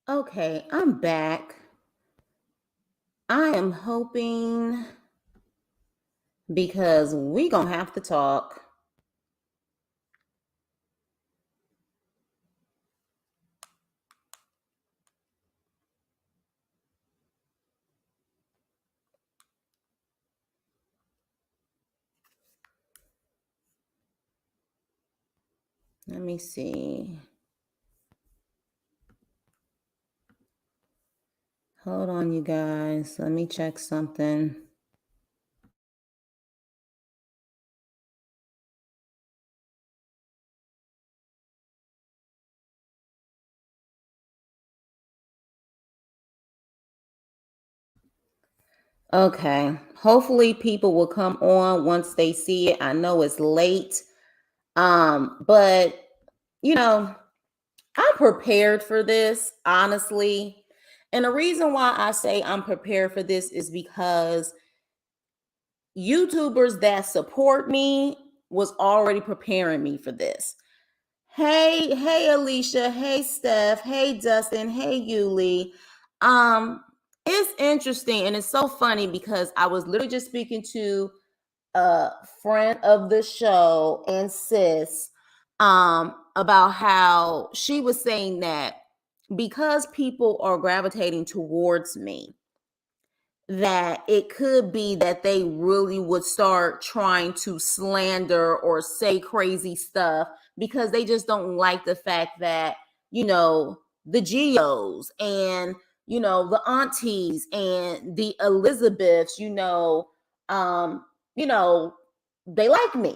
Okay, I'm back. I am hoping because we gonna have to talk. Let me see. Hold on, you guys. Let me check something. Okay. Hopefully people will come on once they see it. I know it's late. But you know, I'm prepared for this, honestly. And the reason why I say I'm prepared for this is because YouTubers that support me was already preparing me for this. Hey Alicia, hey Steph, hey Dustin, hey Yuli. It's interesting and it's so funny because I was literally just speaking to a friend of the show and sis about how she was saying that because people are gravitating towards me, that it could be that they really would start trying to slander or say crazy stuff because they just don't like the fact that, the Geos and, the aunties and the Elizabeths, um, you know, they like me.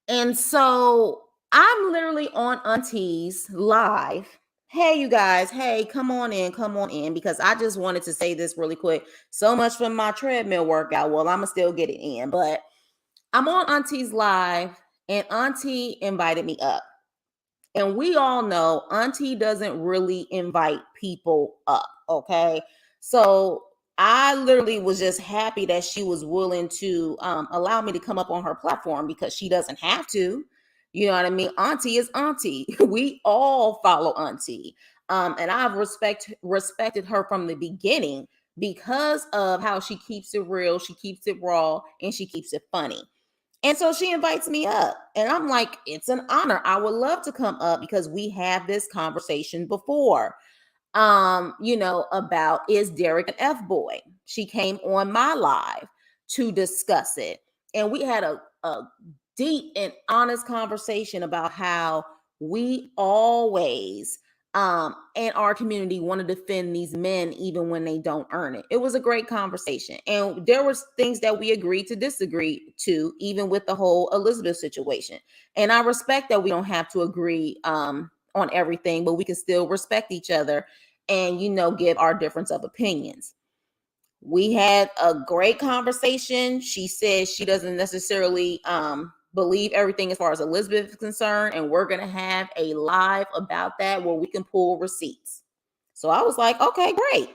And so I'm literally on Auntie's live. Hey, you guys. Hey, come on in, because I just wanted to say this really quick. So much for my treadmill workout. Well, I'm going to still get it in, but I'm on Auntie's live and Auntie invited me up. And we all know Auntie doesn't really invite people up. Okay. So I literally was just happy that she was willing to allow me to come up on her platform because she doesn't have to. You know what I mean? Auntie is Auntie. We all follow Auntie. And I've respected her from the beginning because of how she keeps it real, she keeps it raw, and she keeps it funny. And so she invites me up, and I'm like, it's an honor. I would love to come up because we have this conversation before. About is Derek an F boy? She came on my live to discuss it. And we had a deep and honest conversation about how we always in our community want to defend these men even when they don't earn it. It was a great conversation. And there was things that we agreed to disagree to, even with the whole Elizabeth situation. And I respect that we don't have to agree on everything, but we can still respect each other and, give our difference of opinions. We had a great conversation. She says she doesn't necessarily believe everything as far as Elizabeth is concerned, and we're going to have a live about that where we can pull receipts. So I was like, okay, great.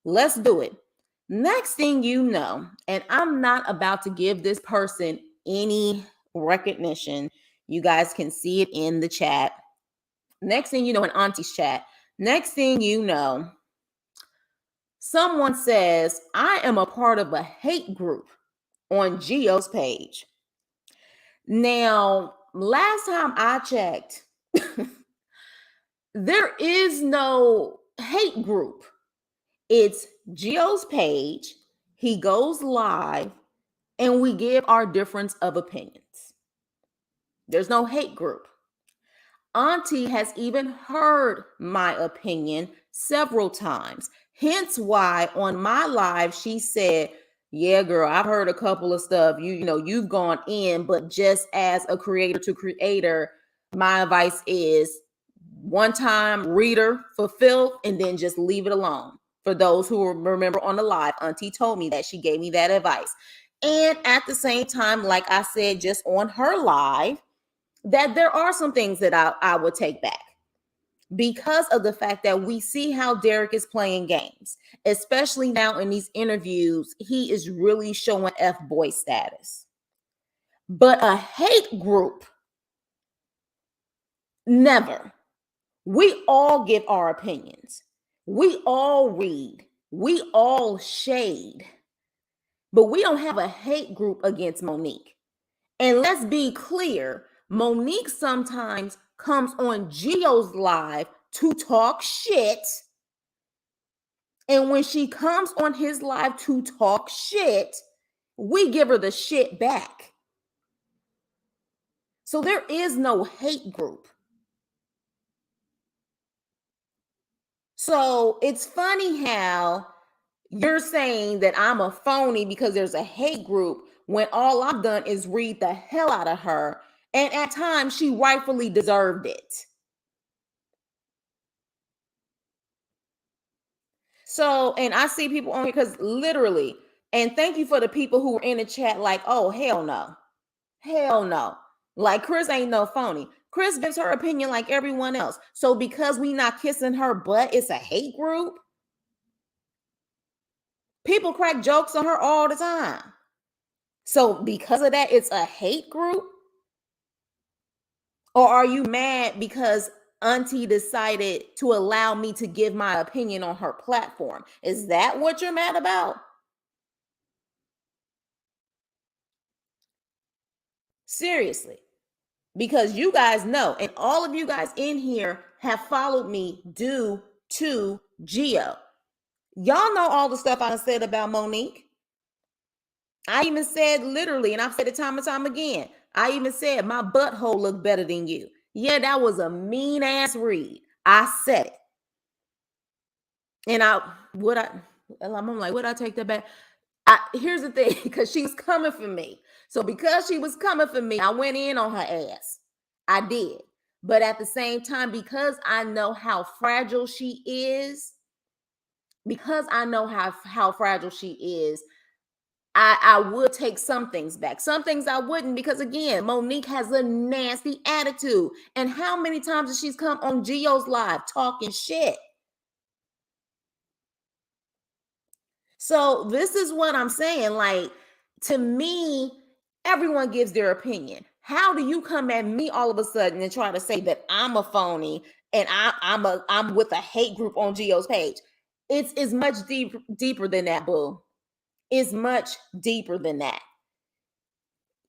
Let's do it. Next thing you know, and I'm not about to give this person any recognition. You guys can see it in the chat. Next thing you know, in Auntie's chat, next thing you know, someone says, I am a part of a hate group on Geo's page. Now, last time I checked, there is no hate group. It's Geo's page. He goes live and we give our difference of opinions. There's no hate group. Auntie has even heard my opinion several times. Hence why on my live, she said, yeah, girl, I've heard a couple of stuff. You've gone in, but just as a creator to creator, my advice is one time reader for filth and then just leave it alone. For those who remember on the live, Auntie told me that. She gave me that advice. And at the same time, like I said, just on her live, that there are some things that I would take back because of the fact that we see how Derek is playing games, especially now in these interviews. He is really showing F-boy status. But a hate group, never. We all give our opinions. We all read, we all shade, but we don't have a hate group against Monique. And let's be clear, Monique sometimes comes on Geo's live to talk shit. And when she comes on his live to talk shit, we give her the shit back. So there is no hate group. So it's funny how you're saying that I'm a phony because there's a hate group when all I've done is read the hell out of her. And at times she rightfully deserved it. So, and I see people on here because literally, and thank you for the people who were in the chat like, oh, hell no. Hell no. Like Chris ain't no phony. Chris gives her opinion like everyone else. So because we not kissing her butt, it's a hate group. People crack jokes on her all the time. So because of that, it's a hate group? Or are you mad because Auntie decided to allow me to give my opinion on her platform? Is that what you're mad about? Seriously. Because you guys know, and all of you guys in here have followed me due to Geo. Y'all know all the stuff I said about Monique. I even said literally, and I've said it time and time again, I even said my butthole looked better than you. Yeah, that was a mean ass read. I said it. And I'm like, would I take that back? Here's the thing, because she's coming for me. So because she was coming for me, I went in on her ass. I did. But at the same time, because I know how fragile she is, I would take some things back. Some things I wouldn't, because again, Monique has a nasty attitude. And how many times has she come on Geo's live talking shit? So this is what I'm saying. Like, to me, everyone gives their opinion. How do you come at me all of a sudden and try to say that I'm a phony and I'm with a hate group on Geo's page? It's much deeper than that, boo. It's much deeper than that.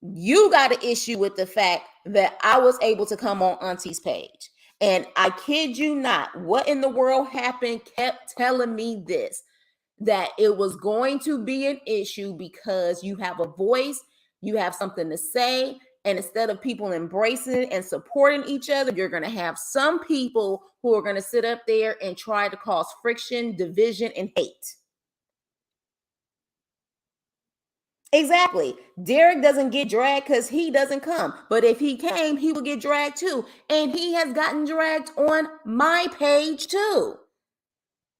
You got an issue with the fact that I was able to come on Auntie's page. And I kid you not, what in the world happened kept telling me this, that it was going to be an issue because you have a voice, you have something to say, and instead of people embracing and supporting each other, you're going to have some people who are going to sit up there and try to cause friction, division, and hate. Exactly. Derek doesn't get dragged because he doesn't come. But if he came, he would get dragged too. And he has gotten dragged on my page too.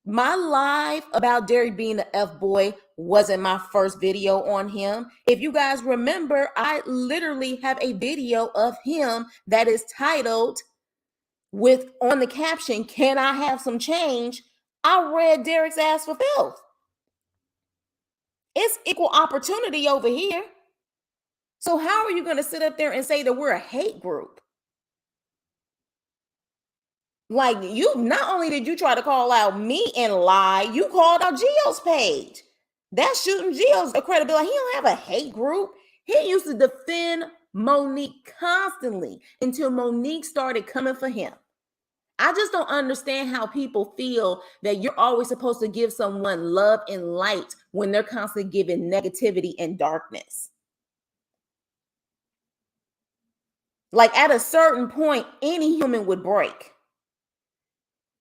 My live about Derek being the F-boy wasn't my first video on him. If you guys remember, I literally have a video of him that is titled with on the caption, "Can I have some change?" I read Derek's ass for filth. It's equal opportunity over here. So how are you going to sit up there and say that we're a hate group? Like, you not only did you try to call out me and lie, you called out Geo's page. That's shooting Geo's credibility. He don't have a hate group. He used to defend Monique constantly until Monique started coming for him. I just don't understand how people feel that you're always supposed to give someone love and light when they're constantly giving negativity and darkness. Like, at a certain point, any human would break.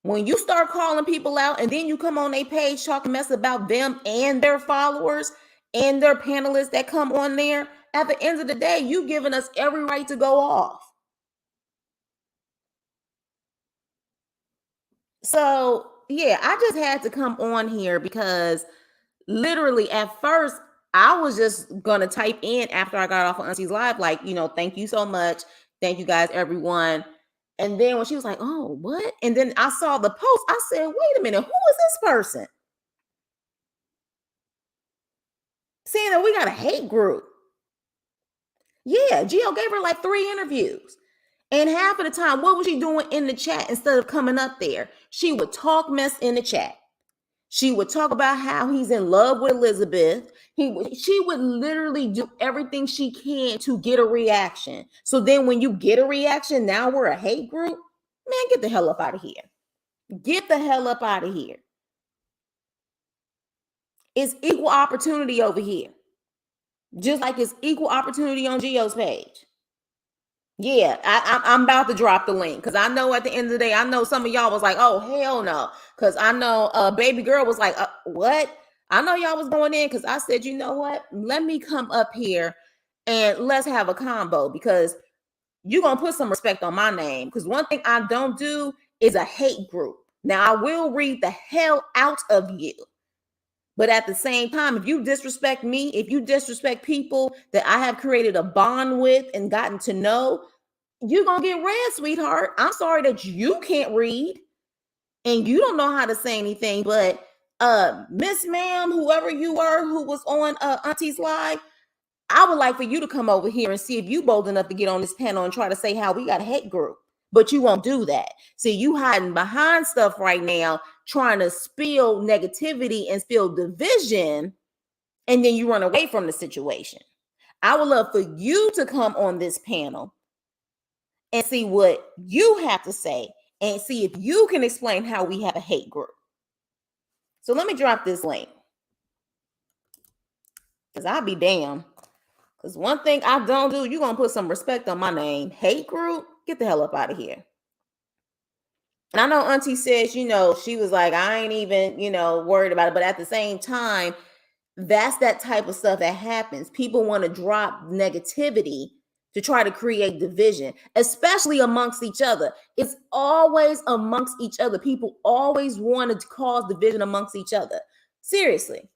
When you start calling people out and then you come on their page talking mess about them and their followers and their panelists that come on there, at the end of the day, you giving us every right to go off. So, yeah, I just had to come on here because literally at first, I was just going to type in after I got off of Auntie's live, like, thank you so much. Thank you guys, everyone. And then when she was like, oh, what? And then I saw the post. I said, wait a minute, who is this person? Saying that we got a hate group. Yeah, Geo gave her like 3 interviews. And half of the time, what was she doing in the chat instead of coming up there? She would talk mess in the chat. She would talk about how he's in love with Elizabeth. She would literally do everything she can to get a reaction. So then when you get a reaction, now we're a hate group. Man, get the hell up out of here. Get the hell up out of here. It's equal opportunity over here. Just like it's equal opportunity on Geo's page. Yeah, I'm about to drop the link because I know at the end of the day, I know some of y'all was like, oh, hell no. Because I know baby girl was like, what? I know y'all was going in because I said, you know what? Let me come up here and let's have a combo because you're going to put some respect on my name. Because one thing I don't do is a hate group. Now, I will read the hell out of you. But at the same time, if you disrespect me, if you disrespect people that I have created a bond with and gotten to know, you're going to get read, sweetheart. I'm sorry that you can't read and you don't know how to say anything. But Miss Ma'am, whoever you were who was on Auntie's live, I would like for you to come over here and see if you bold enough to get on this panel and try to say how we got a hate group. But you won't do that. See, you hiding behind stuff right now, trying to spill negativity and spill division, and then you run away from the situation. I would love for you to come on this panel and see what you have to say and see if you can explain how we have a hate group. So let me drop this link. Because I'll be damned. Because one thing I don't do, you're going to put some respect on my name. Hate group? Get the hell up out of here. And I know Auntie says, you know, she was like, I ain't even, you know, worried about it. But at the same time, that's that type of stuff that happens. People want to drop negativity to try to create division, especially amongst each other. It's always amongst each other. People always want to cause division amongst each other. Seriously.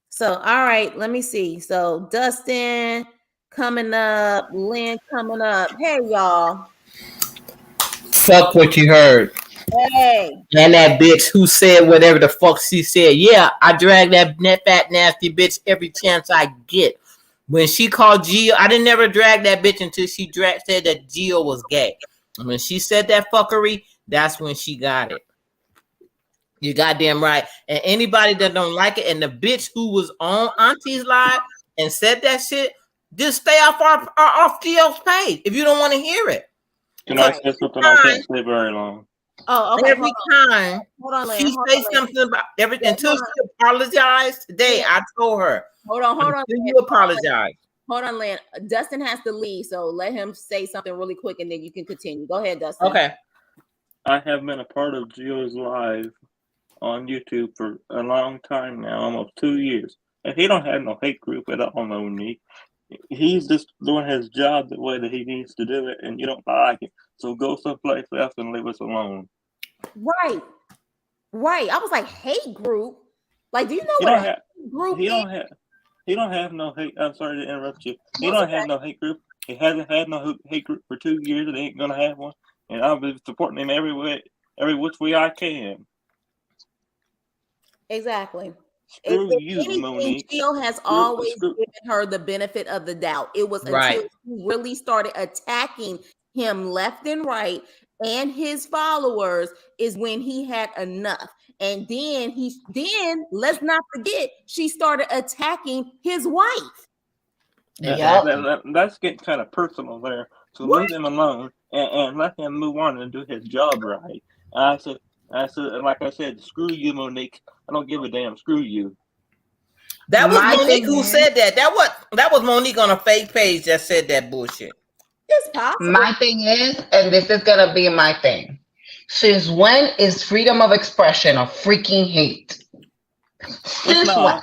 So, all right, let me see. So, Dustin coming up, Lynn coming up. Hey, y'all. Fuck what you heard. Hey. And that bitch who said whatever the fuck she said. Yeah, I drag that fat, nasty bitch every chance I get. When she called Geo, I didn't never drag that bitch until she said that Geo was gay. And when she said that fuckery, that's when she got it. You goddamn right. And anybody that don't like it, and the bitch who was on Auntie's live and said that shit, just stay off off Geo's page if you don't want to hear it. Can I say something? I can't stay very long. Oh, okay. Every time she say something about everything until she apologized today, I told her. Hold on. You apologize. Hold on, Lynn. Dustin has to leave, so let him say something really quick, and then you can continue. Go ahead, Dustin. Okay. I have been a part of Geo's live on YouTube for a long time now, almost 2 years. And he don't have no hate group at all, Monique. He's just doing his job the way that he needs to do it, and you don't like it. So go someplace else and leave us alone. Right. I was like, hate group? Like, do you know what a hate group is? He don't have no hate. I'm sorry to interrupt you. He don't have no hate group. He hasn't had no hate group for 2 years, and he ain't gonna have one. And I'll be supporting him every which way I can. Exactly. Screw you, Monique. Geo has always given her the benefit of the doubt. It was until she really started attacking him left and right and his followers is when he had enough. And then let's not forget, she started attacking his wife. That's getting kind of personal there. So leave him alone and let him move on and do his job right. I said, like I said, screw you, Monique. I don't give a damn. Screw you. That was Monique who said that. That was Monique on a fake page that said that bullshit. It's possible. My thing is, and this is gonna be my thing. Since when is freedom of expression a freaking hate? Since when?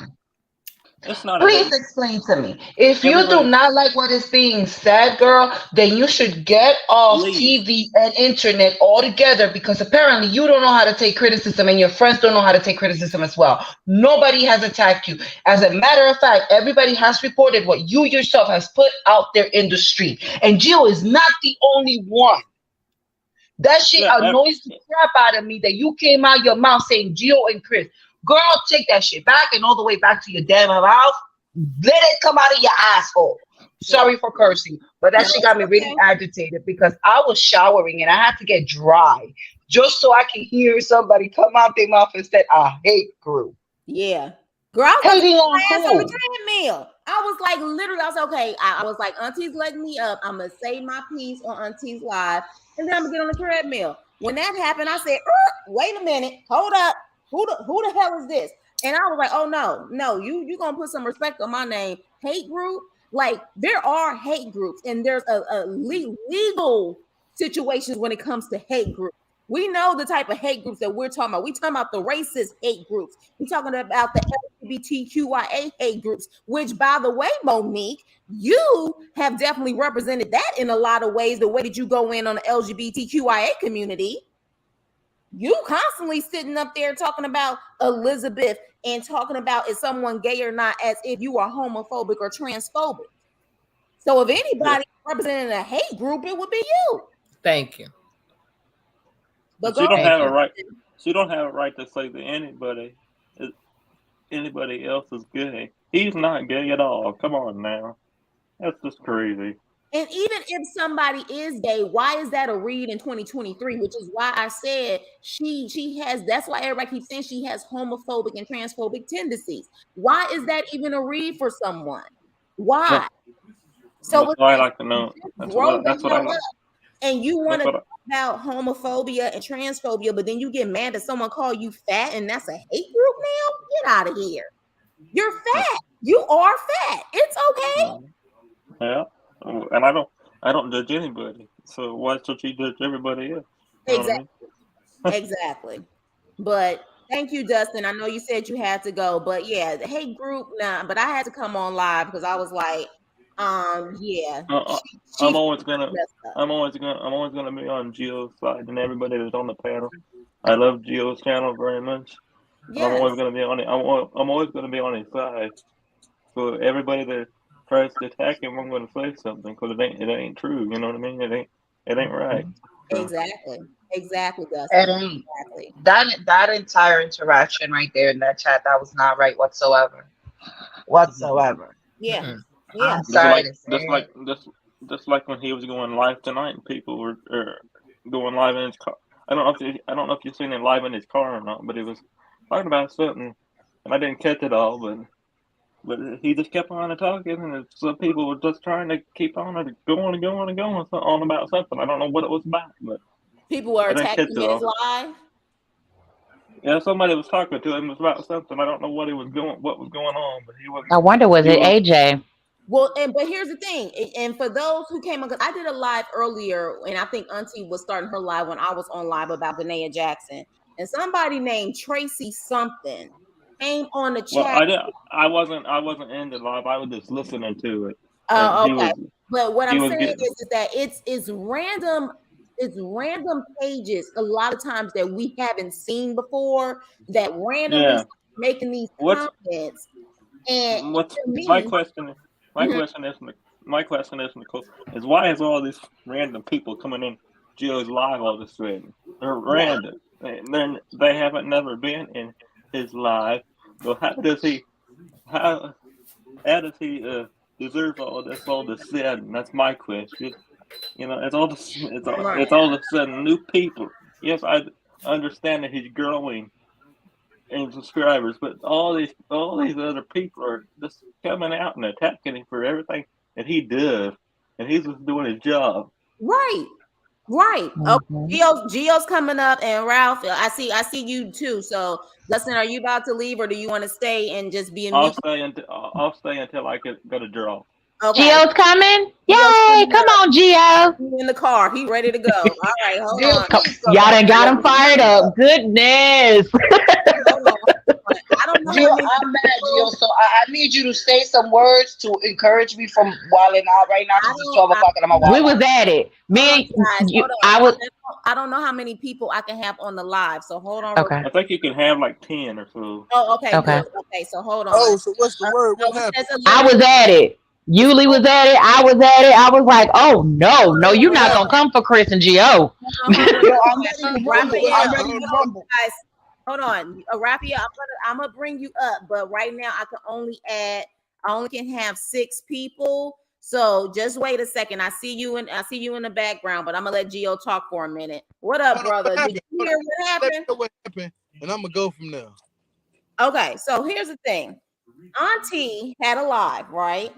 It's not. Please explain to me. If you do not like what is being said, girl, then you should get off TV and internet altogether, because apparently you don't know how to take criticism and your friends don't know how to take criticism as well. Nobody has attacked you. As a matter of fact, everybody has reported what you yourself has put out there in the street. And Geo is not the only one. That shit annoys the crap out of me that you came out your mouth saying Geo and Chris. Girl, take that shit back and all the way back to your damn mouth. Let it come out of your asshole. Sorry for cursing, but that shit got me really agitated because I was showering and I had to get dry just so I can hear somebody come out their mouth and say, "I hate group." Yeah. Girl, I was about to Hating on class on the who? treadmill. I was like, literally, I was okay. I was like, Auntie's letting me up. I'm gonna say my piece on Auntie's live, and then I'm gonna get on the treadmill. When that happened, I said, "Wait a minute, hold up. Who the hell is this?" And I was like, "Oh no, you gonna put some respect on my name? Hate group? Like there are hate groups, and there's a legal situations when it comes to hate groups. We know the type of hate groups that we're talking about. We talking about the racist hate groups. We're talking about the LGBTQIA hate groups, which, by the way, Monique, you have definitely represented that in a lot of ways. The way that you go in on the LGBTQIA community, you constantly sitting up there talking about Elizabeth and talking about is someone gay or not as if you are homophobic or transphobic. So if anybody representing a hate group, it would be you. Thank you. But she don't Thank have you. a right. She don't have a right to say that anybody else is gay. He's not gay at all. Come on now, that's just crazy. And even if somebody is gay, why is that a read in 2023? Which is why I said she has. That's why everybody keeps saying she has homophobic and transphobic tendencies. Why is that even a read for someone? Why? So That's what I like to know. That's what I like. And you want to talk about homophobia and transphobia, but then you get mad that someone call you fat, and that's a hate group now? Get out of here. You're fat. You are fat. It's okay. Yeah. And I don't judge anybody. So why should she judge everybody else? You know Exactly. Exactly. But thank you, Dustin. I know you said you had to go, but yeah, the hate group, nah, but I had to come on live because I was like, yeah. I'm always gonna be on Geo's side and everybody that's on the panel. I love Geo's channel very much. Yes. I'm always gonna be on it. I'm always gonna be on his side. So everybody that tries to attack him, I'm gonna say something because it ain't true. You know what I mean? It ain't right. So. Exactly, Dustin. Exactly. That entire interaction right there in that chat, that was not right whatsoever. Yeah. Mm-hmm. Yeah. I'm sorry just like when he was going live tonight, and people were going live in his car. I don't know if you've seen him live in his car or not, but he was talking about something, and I didn't catch it all, but he just kept on talking, and some people were just trying to keep on and going on about something. I don't know what it was about, but people were attacking his live. Yeah, somebody was talking to him about something. I don't know what was going on, but he wasn't. I wonder, was it AJ? Well, but here's the thing, and for those who came on, because I did a live earlier, and I think Auntie was starting her live when I was on live about Danae Jackson, and somebody named Tracy something came on the chat. Well, I wasn't in the live. I was just listening to it. Oh, okay. But what I'm saying is that it's random. It's random pages a lot of times that we haven't seen before that randomly making these comments. And my question is, Nicole, is why is all these random people coming in Geo's live all of a sudden? They're random. They haven't never been in his live. So how does he deserve all this sin? That's my question. You know, it's all of a sudden new people. Yes, I understand that he's growing in subscribers, but all these other people are just coming out and attacking him for everything that he does, and he's just doing his job. Right. Oh, Geo's coming up, and Ralph, I see you too. So, Dustin, are you about to leave, or do you want to stay and just be in? I'll stay until I go to draw. Okay. Geo's coming. Yay! Come on, Geo. He's in the car. He ready to go. All right, hold on. Y'all done got him fired up. Goodness. Hold on. I don't know. Geo, I'm mad, Geo. So I need you to say some words to encourage me from wilding out right now because it's 12 o'clock and I'm We was at it. I don't know how many people I can have on the live. So hold on. Okay. I think you can have like 10 or so. Oh, okay. Okay. So hold on. Oh, so what's the word? What happened? I was at it. Yuli was at it. I was at it. I was like, oh, no, you're not going to come for Chris and Geo. I'm ready to rumble. Guys, hold on. Raffia, I'm going to bring you up. But right now, I only can have 6 people. So just wait a second. I see you in the background, but I'm gonna let Geo talk for a minute. What up, brother? Did you hear what happened? What happened? And I'm gonna go from there. Okay, so here's the thing. Auntie had a live, right?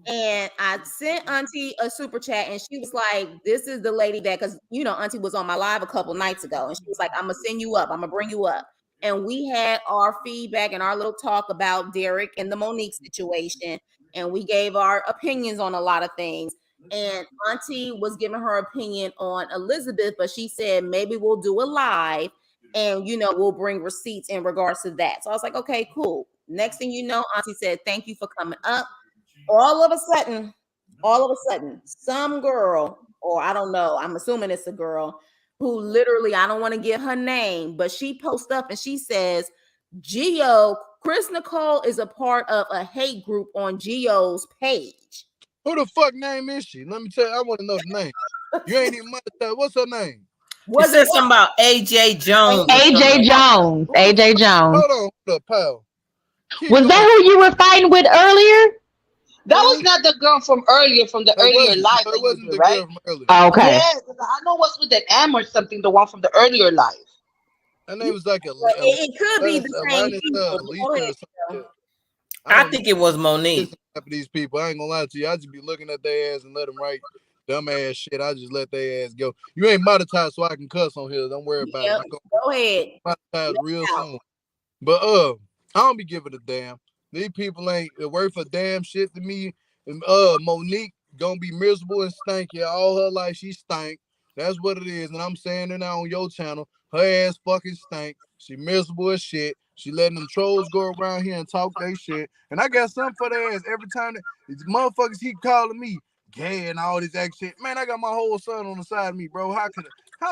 And I sent Auntie a super chat, and she was like, "This is the lady that," because Auntie was on my live a couple nights ago, and she was like, "I'm gonna send you up. I'm gonna bring you up." And we had our feedback and our little talk about Derek and the Monique situation, and we gave our opinions on a lot of things. And Auntie was giving her opinion on Elizabeth, but she said maybe we'll do a live, and we'll bring receipts in regards to that. So I was like, okay, cool. Next thing you know, Auntie said, "Thank you for coming up." All of a sudden, some girl, or I don't know, I'm assuming it's a girl, who literally, I don't want to give her name, but she posts up and she says, Geo, Chris Nicole is a part of a hate group on Geo's page. Who the fuck name is she? Let me tell you, I want to know the name. You ain't even monetized. What's her name? It said something about AJ Jones. AJ Jones. AJ Jones. Hold on, pal. Was that who you were fighting with earlier? That was not the girl from earlier, from the earlier live. It wasn't the right? girl from earlier. Oh, okay. Yeah, I know what's with that M or something, the one from the earlier live. Her name was like it could be the same people. I think it was Monique. These people, I ain't gonna lie to you. I just be looking at their ass and let them write dumb ass shit. I just let their ass go. You ain't monetized, so I can cuss on here. Don't worry about it. Go ahead. Monetized real soon. But I don't be giving a damn. These people ain't worth a damn shit to me. And Monique gonna be miserable and stanky all her life. She stank. That's what it is. And I'm saying it now on your channel. Her ass fucking stank. She miserable as shit. She letting them trolls go around here and talk they shit. And I got something for their ass every time these motherfuckers keep calling me gay and all this act shit. Man, I got my whole son on the side of me, bro. How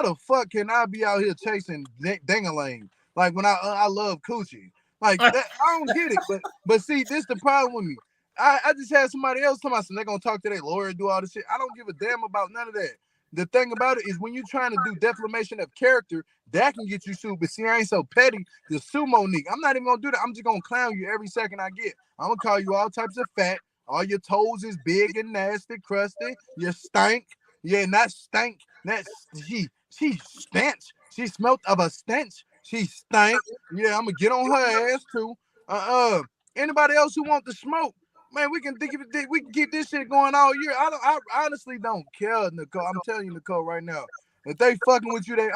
the fuck can I be out here chasing ding-a-ling? Like when I love coochie. Like that, I don't get it, but see, this the problem with me. I just had somebody else tell me they're gonna talk to their lawyer, do all this shit. I don't give a damn about none of that. The thing about it is when you're trying to do defamation of character, that can get you sued. But see, I ain't so petty to sue Monique. I'm not even gonna do that. I'm just gonna clown you every second I get. I'm gonna call you all types of fat. All your toes is big and nasty, crusty. You stink. Yeah, not stank. That's she stench. She smelt of a stench. She stank. Yeah, I'm gonna get on her ass too. Anybody else who want to smoke, man, we can keep this shit going all year. I honestly don't care, Nicole. I'm telling you, Nicole, right now. If they fucking with you, they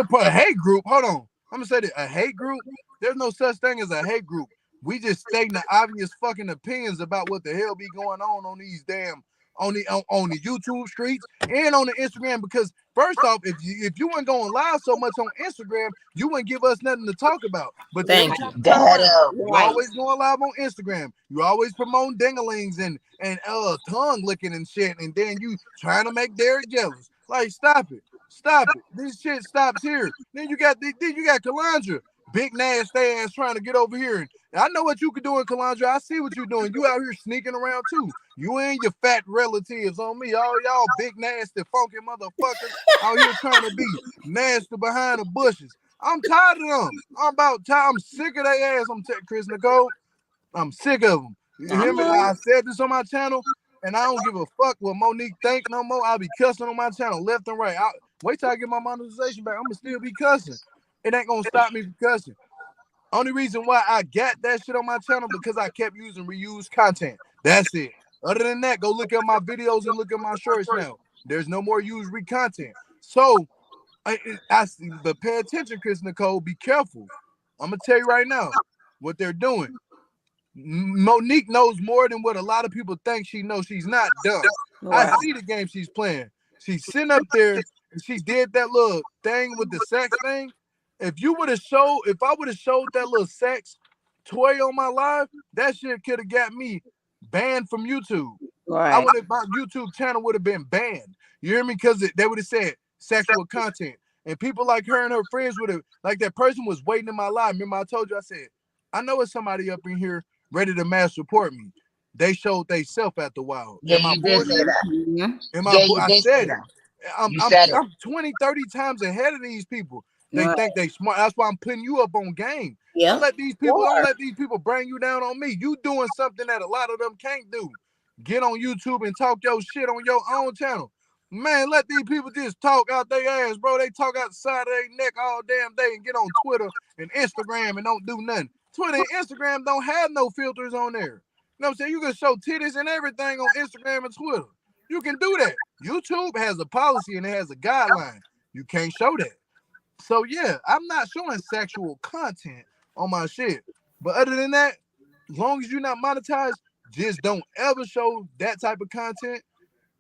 put a hate group. Hold on. I'm gonna say that a hate group. There's no such thing as a hate group. We just stating the obvious fucking opinions about what the hell be going on these damn on the YouTube streets and on the Instagram. Because first off, if you weren't going live so much on Instagram, you wouldn't give us nothing to talk about. But Thank you. You always going live on Instagram. You always promote dinglings and tongue licking and shit, and then you trying to make Derek jealous. Like, stop it. This shit stops here. Then you got Kalandra, big nasty ass trying to get over here. And I know what you could do in Kalandra. I see what you're doing. You out here sneaking around too. You and your fat relatives on me. All y'all big nasty funky motherfuckers out here trying to be nasty behind the bushes. I'm tired of them. I'm sick of their ass. Chris Nicole. I'm sick of them. You hear me? I said this on my channel, and I don't give a fuck what Monique think no more. I'll be cussing on my channel left and right. Wait till I get my monetization back. I'm gonna still be cussing. It ain't gonna stop me from cussing. Only reason why I got that shit on my channel because I kept using reused content. That's it. Other than that, go look at my videos and look at my shorts now. There's no more used content. So but pay attention, Chris Nicole. Be careful. I'm gonna tell you right now what they're doing. Monique knows more than what a lot of people think she knows. She's not dumb. Right. I see the game she's playing. She's sitting up there and she did that little thing with the sex thing. If I would have showed that little sex toy on my live, that shit could have got me banned from YouTube. Right. My YouTube channel would have been banned. You hear me? Because they would have said sexual content. And people like her and her friends would have, like that person was waiting in my live. Remember I told you, I said, I know it's somebody up in here ready to mass report me. They showed they self after a while. Yeah, you did say that. I said it. I'm 20, 30 times ahead of these people. They think they smart. That's why I'm putting you up on game. Yeah. Don't let these people bring you down on me. You doing something that a lot of them can't do. get on YouTube and talk your shit on your own channel. Man, let these people just talk out their ass, bro. They talk outside of their neck all damn day and get on Twitter and Instagram and don't do nothing. Twitter and Instagram don't have no filters on there. You know what I'm saying? You can show titties and everything on Instagram and Twitter. You can do that. YouTube has a policy and it has a guideline. You can't show that. So yeah, I'm not showing sexual content on my shit. But other than that, as long as you're not monetized, just don't ever show that type of content.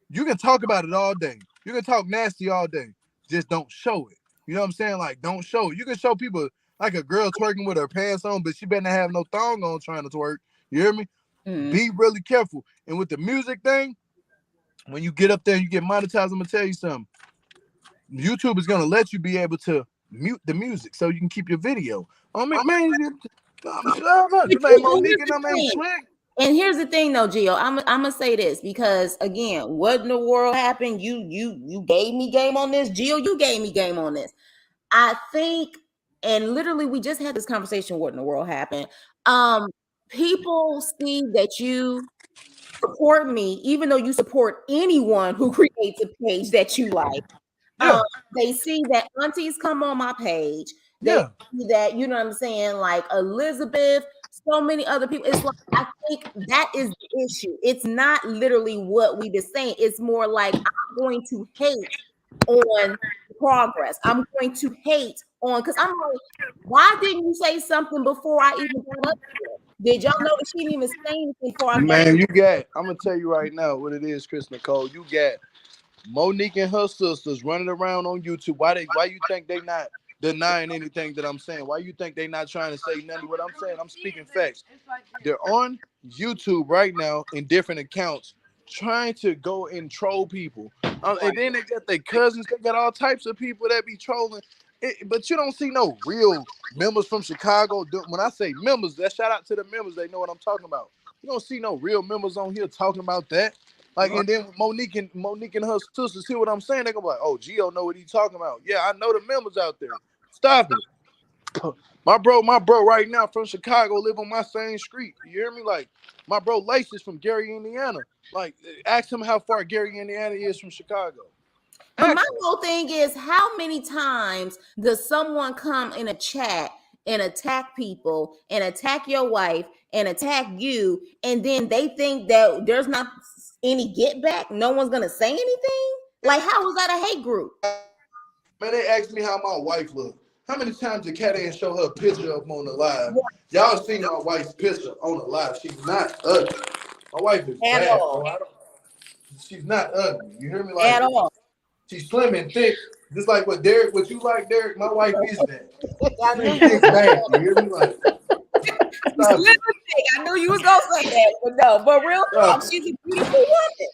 You can talk about it all day. You can talk nasty all day. Just don't show it. You know what I'm saying? Like, don't show it. You can show people like a girl twerking with her pants on, but she better not have no thong on trying to twerk. You hear me? Be really careful. And with the music thing, when you get up there and you get monetized, I'm gonna tell you something. YouTube is gonna let you be able to mute the music so you can keep your video. I mean, man, you ain't Monique and them ain't slick. And here's the thing, though, Gio. I'm gonna say this because again, what in the world happened? You gave me game on this, Gio. You gave me game on this. I think, and literally, we just had this conversation. What in the world happened? People see that you support me, even though you support anyone who creates a page that you like. Yeah. They see that aunties come on my page. They see that, you know what I'm saying, like Elizabeth, so many other people. It's like, I think that is the issue. It's not literally what we been saying. It's more like I'm going to hate on progress. I'm going to hate on, because I'm like, why didn't you say something before I even got up here? Did y'all know that she didn't even say anything before I got up here? I'm gonna tell you right now what it is, Chris Nicole. You got Monique and her sisters running around on YouTube. Why you think they not denying anything that I'm saying? Why you think they not trying to say nothing? What I'm saying, I'm speaking facts. They're on YouTube right now in different accounts trying to go and troll people. And then they got their cousins. They got all types of people that be trolling. But you don't see no real members from Chicago. When I say members, that shout out to the members. They know what I'm talking about. You don't see no real members on here talking about that. Like, and then Monique and her sisters hear what I'm saying. They go like, "Oh, Geo know what he's talking about." Yeah, I know the members out there. Stop it. My bro right now from Chicago live on my same street. You hear me? Like, my bro Lace is from Gary, Indiana. Like, ask him how far Gary, Indiana is from Chicago. But my whole thing is, how many times does someone come in a chat and attack people and attack your wife and attack you, and then they think that there's not any get back? No one's gonna say anything? Like, how was that a hate group? Man, they asked me how my wife looked. How many times did Cat Ann show her picture up on the live? Y'all seen my wife's picture on the live. She's not ugly. My wife is bad. She's not ugly. You hear me? Like, at all. She's slim and thick, just like what you like, Derek. My wife is that. She's bad. You hear me? Like, slim and thick. I knew you was gonna say that, but no. But real talk, she's a beautiful woman.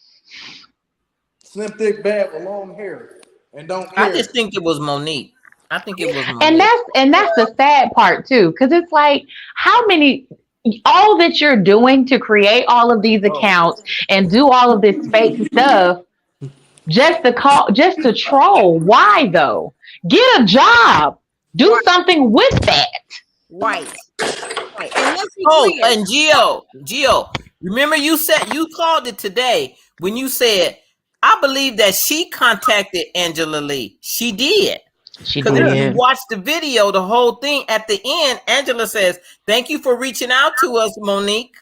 Slim, thick, bad with long hair, and don't care. I just think it was Monique. I think it was Monique. And that's the sad part too, because it's like, how many, all that you're doing to create all of these accounts and do all of this fake stuff. Just to troll. Why though? Get a job. Do something with that. Right. And Geo, remember you called it today when you said, I believe that she contacted Angela Lee. She did. Because if you watch the video, the whole thing at the end, Angela says, "Thank you for reaching out to us, Monique."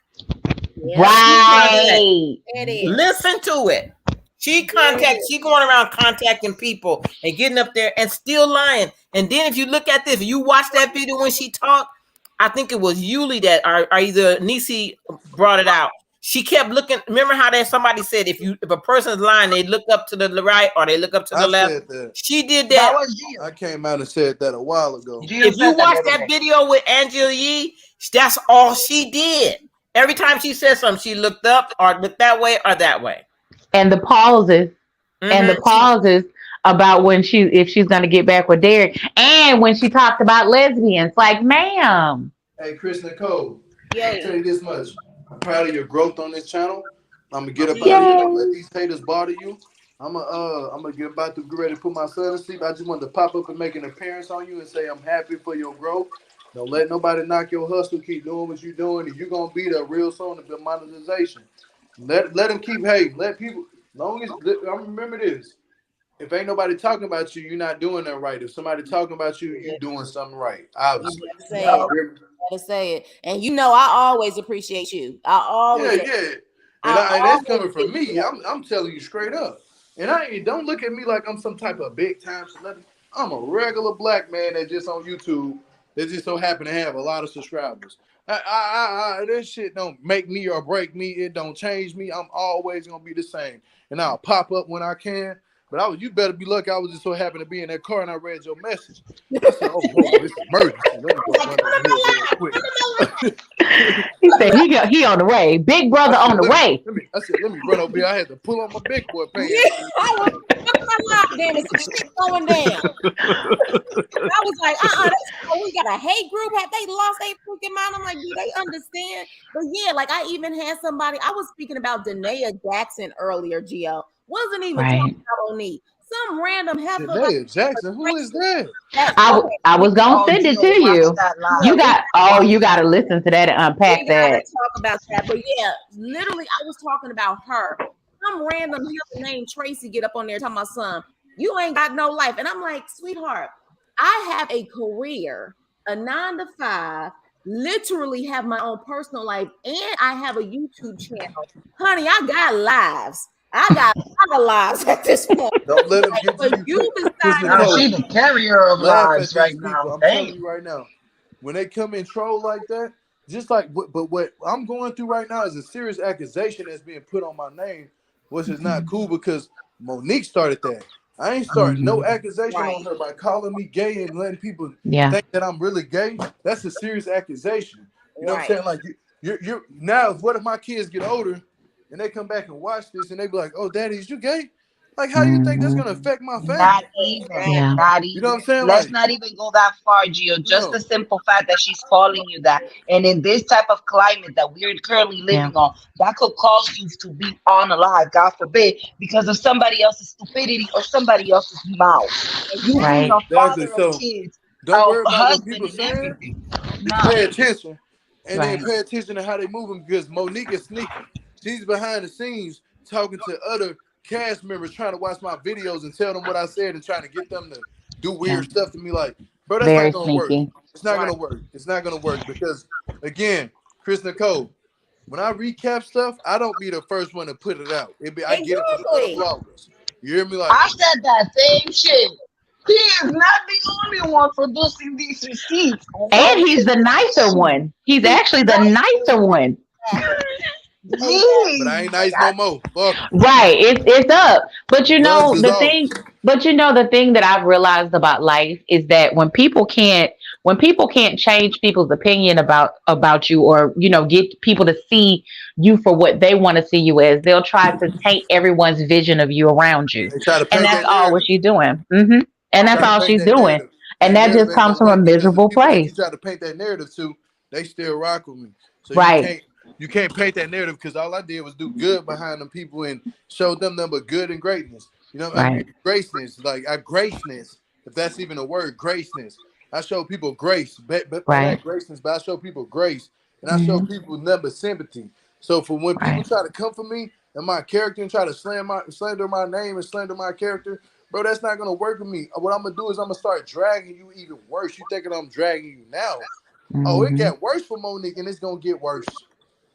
Yeah. Right. Listen to it. She going around contacting people and getting up there and still lying. And then if you look at this, if you watch that video when she talked, I think it was Yuli that or either Nisi brought it out. She kept looking. Remember how somebody said if a person's lying, they look up to the right or they look up to the left. She did that. I came out and said that a while ago. If you watch that video with Angela Yee, that's all she did. Every time she said something, she looked up or looked that way or that way. And the pauses, about if she's going to get back with Derek, and when she talked about lesbians, like, ma'am. Hey, Chris Nicole, I'll tell you this much. I'm proud of your growth on this channel. I'm gonna get up out of here. Don't let these haters bother you. I'm gonna get ready to put my son to sleep. I just wanted to pop up and make an appearance on you and say I'm happy for your growth. Don't let nobody knock your hustle. Keep doing what you're doing, and you're gonna be there real soon to the monetization. Let them keep hating. Let people. Long as I remember this. If ain't nobody talking about you, you're not doing that right. If somebody talking about you, you doing something right. Obviously. You say it. Gotta say it. And you know, I always appreciate you. I always. Yeah. And that's coming from me. I'm telling you straight up. And don't look at me like I'm some type of big time celebrity. I'm a regular black man that just on YouTube that just so happen to have a lot of subscribers. This shit don't make me or break me. It don't change me. I'm always gonna be the same. And I'll pop up when I can. But you better be lucky. I was just so happy to be in that car and I read your message. I said, "Oh, whoa, this is emergency. Let me go run over here real quick." He said he on the way. Big brother on the way. Let me run over here. I had to pull on my big boy pants. Damn, it's shit going down. I was like, we got a hate group. Have they lost their freaking mind? I'm like, do they understand? But yeah, like I even had somebody. I was speaking about Danae Jackson earlier. Geo wasn't even talking about Monique. Some random heifer. Danae Jackson, who is that? I was gonna send it to you. You got to listen to that and unpack that. Talk about that, but yeah, literally, I was talking about her. Some random heifer named Tracy get up on there talking about son. You ain't got no life, and I'm like, sweetheart, I have a career, a 9 to 5. Literally have my own personal life, and I have a YouTube channel, honey. I got lives. I got a lot of lives at this point. Don't let them get to you. She's the carrier of lives right now. I'm telling you right now, when they come and troll like that, just like, but what I'm going through right now is a serious accusation that's being put on my name, which is not cool because Monique started that. I ain't starting no accusation on her by calling me gay and letting people think that I'm really gay. That's a serious accusation. You know what I'm saying? Like you're now. What if my kids get older and they come back and watch this and they be like, "Oh, Daddy, is you gay?" Like, how do you think that's gonna affect my family? Not even. You know what I'm saying? Let's not even go that far, Geo. Just the simple fact that she's calling you that, and in this type of climate that we're currently living on, that could cause you to be unalive, God forbid, because of somebody else's stupidity or somebody else's mouth. You being a father of kids, don't worry about what people saying. Pay attention, and then pay attention to how they moving because Monique is sneaky. She's behind the scenes talking to other cast members, trying to watch my videos and tell them what I said and trying to get them to do weird stuff to me. Like, bro, that's not gonna work. It's not gonna work. It's not gonna work because, again, Chris Nicole, when I recap stuff, I don't be the first one to put it out. I get it from other bloggers. You hear me? Like, I said that same shit. He is not the only one producing these receipts. And he's the nicer one. He's actually the nicer one. But I ain't nice no more. Fuck. Right, it's up. But you know the thing. But you know the thing that I've realized about life is that when people can't change people's opinion about you, or get people to see you for what they want to see you as, they'll try to taint everyone's vision of you around you, and that's all what she's doing. And that's all she's doing, and that just comes from a miserable place. You try to paint that narrative too, they still rock with me. So you can't paint that narrative because all I did was do good behind them people and show them nothing but good and greatness. You know, graceness, graceness, if that's even a word, graceness. I show people grace, but not graceness, but I show people grace, and I show people nothing but sympathy. So for when people try to come for me and my character and try to slander my name and slander my character, bro, that's not gonna work with me. What I'm gonna do is I'm gonna start dragging you even worse. You thinking I'm dragging you now? Oh, it got worse for Monique, and it's gonna get worse.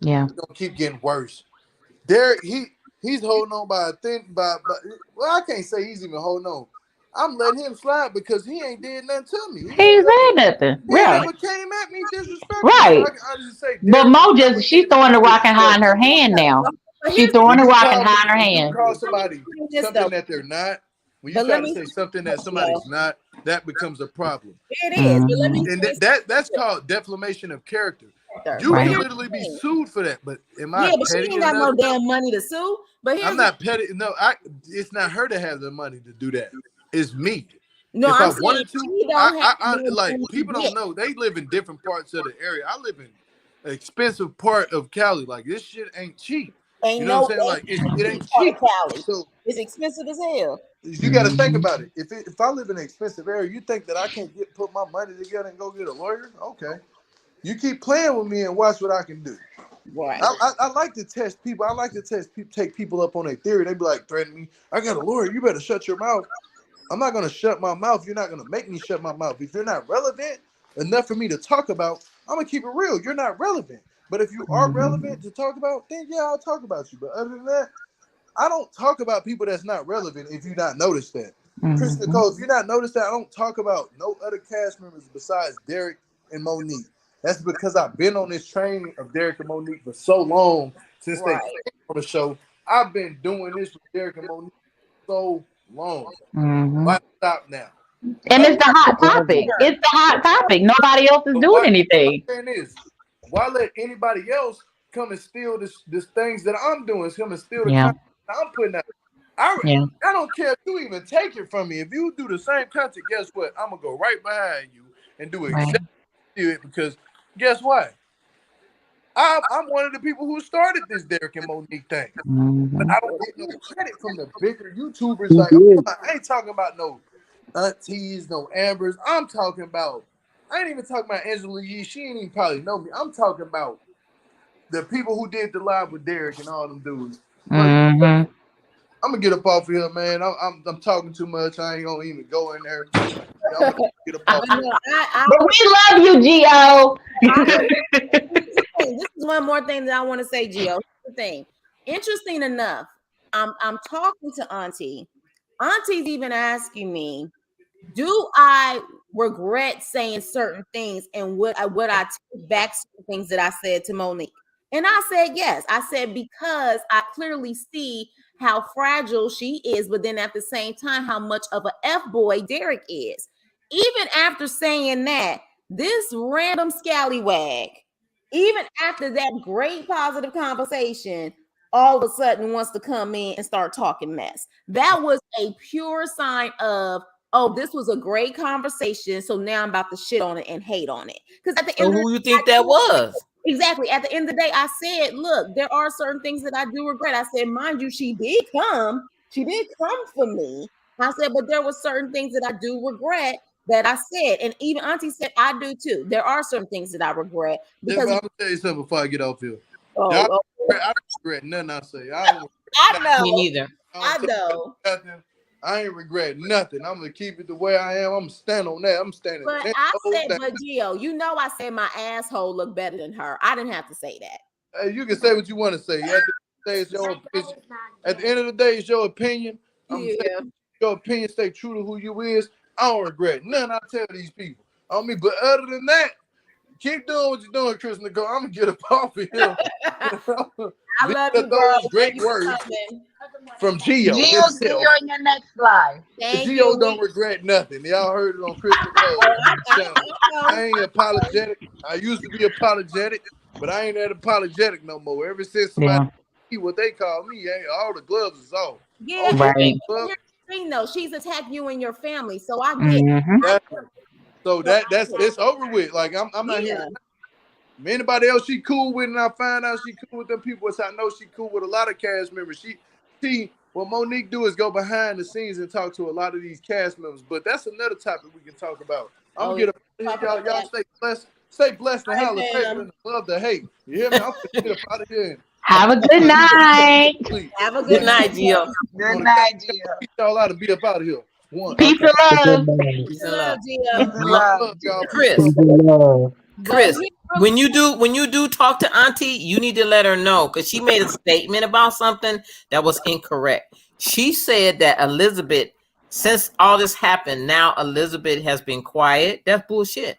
Yeah, it's gonna keep getting worse. Derek, he's holding on by a thin, well, I can't say he's even holding on. I'm letting him slide because he ain't did nothing to me. He ain't said nothing. He never came at me disrespectful. Right. I just say, but Mo she's throwing the rock and high in her hand now. She's throwing the rock and high in her hand. You call somebody something that they're not. When you try to say something that somebody's not, that becomes a problem. It is. But let me that's called defamation of character. You can literally be sued for that, but am I? Yeah, but she ain't got no damn money to sue. But I'm not petty. No, it's not her to have the money to do that. It's me. No, if I'm I wanted to, I like people don't know. They live in different parts of the area. I live in an expensive part of Cali. Like this shit ain't cheap. You know what I'm saying? Like it ain't cheap. Cali. So it's expensive as hell. You got to think about it. If I live in an expensive area, you think that I can't put my money together and go get a lawyer? Okay. You keep playing with me and watch what I can do. Right. I like to test people. I like to take people up on their theory. They be like, threaten me. I got a lawyer. You better shut your mouth. I'm not gonna shut my mouth. You're not gonna make me shut my mouth. If you're not relevant enough for me to talk about, I'm gonna keep it real. You're not relevant. But if you are relevant to talk about, then yeah, I'll talk about you. But other than that, I don't talk about people that's not relevant. If you not noticed that, Chris Nicole, if you not noticed that, I don't talk about no other cast members besides Derek and Monique. That's because I've been on this train of Derek and Monique for so long since they came on the show. I've been doing this with Derek and Monique so long. Why stop now? And it's the hot topic. It's the hot topic. Nobody else is doing anything. Why let anybody else come and steal this things that I'm doing? Come and steal the content I'm putting out. I don't care if you even take it from me. If you do the same content, guess what? I'm gonna go right behind you and do exactly it, because guess what? I'm one of the people who started this Derek and Monique thing. But I don't get no credit from the bigger YouTubers. Like I ain't talking about no aunties, no Ambers. I ain't even talking about Angela Yee. She ain't even probably know me. I'm talking about the people who did the live with Derek and all them dudes. I'm gonna get up off of here, man. I'm talking too much. I ain't gonna even go in there. I'm gonna get up off of here. But we love you, Geo. This is one more thing that I want to say, Geo. Here's the thing. Interesting enough, I'm talking to Auntie. Auntie's even asking me, do I regret saying certain things, and would I take back certain things that I said to Monique? And I said yes. I said because I clearly see how fragile she is, but then at the same time, how much of a F-boy Derek is. Even after saying that, this random scallywag, even after that great positive conversation, all of a sudden wants to come in and start talking mess. That was a pure sign of, oh, this was a great conversation, so now I'm about to shit on it and hate on it. Because at the end, who you think that was? Exactly. At the end of the day, I said, look, there are certain things that I do regret. I said, mind you, she did come for me. I said, but there were certain things that I do regret that I said. And even Auntie said, I do too. There are certain things that I regret. Because I'm gonna tell you something before I get off here. I don't regret nothing I say. I know. Me neither. I know. I ain't regret nothing. I'm gonna keep it the way I am. I'm gonna stand on that. I'm standing. But Gio, you know, I said my asshole looked better than her. I didn't have to say that. Hey, you can say what you want to say. At the end of the day, it's your opinion. Your opinion stay true to who you is. I don't regret nothing I tell these people. But other than that, keep doing what you're doing, Chris Nicole. I'm gonna get up off of here. I love you, girl. Great words from Geo. Geo's see you on your next live. Geo don't regret nothing. Y'all heard it on Chris Nicole. I ain't apologetic. I used to be apologetic, but I ain't that apologetic no more. Ever since somebody see what they call me, all the gloves is off. Yeah, here's the thing though. She's attacked you and your family, so I get So that's it's over with. Like I'm not here. Anybody else she cool with, and I find out she cool with them people, I know she cool with a lot of cast members. What Monique do is go behind the scenes and talk to a lot of these cast members. But that's another topic we can talk about. I'm gonna get up. Y'all stay blessed. Stay blessed and holla. Love to hate. You hear me? I'm gonna get up out of here. Have a good night. Have a good night, Gio. Good night, Gio. Keep y'all out and be up out of here. Peace and love. Peace and love. Gio. Chris, when you do talk to Auntie, you need to let her know, because she made a statement about something that was incorrect. She said that Elizabeth, since all this happened, now Elizabeth has been quiet. That's bullshit.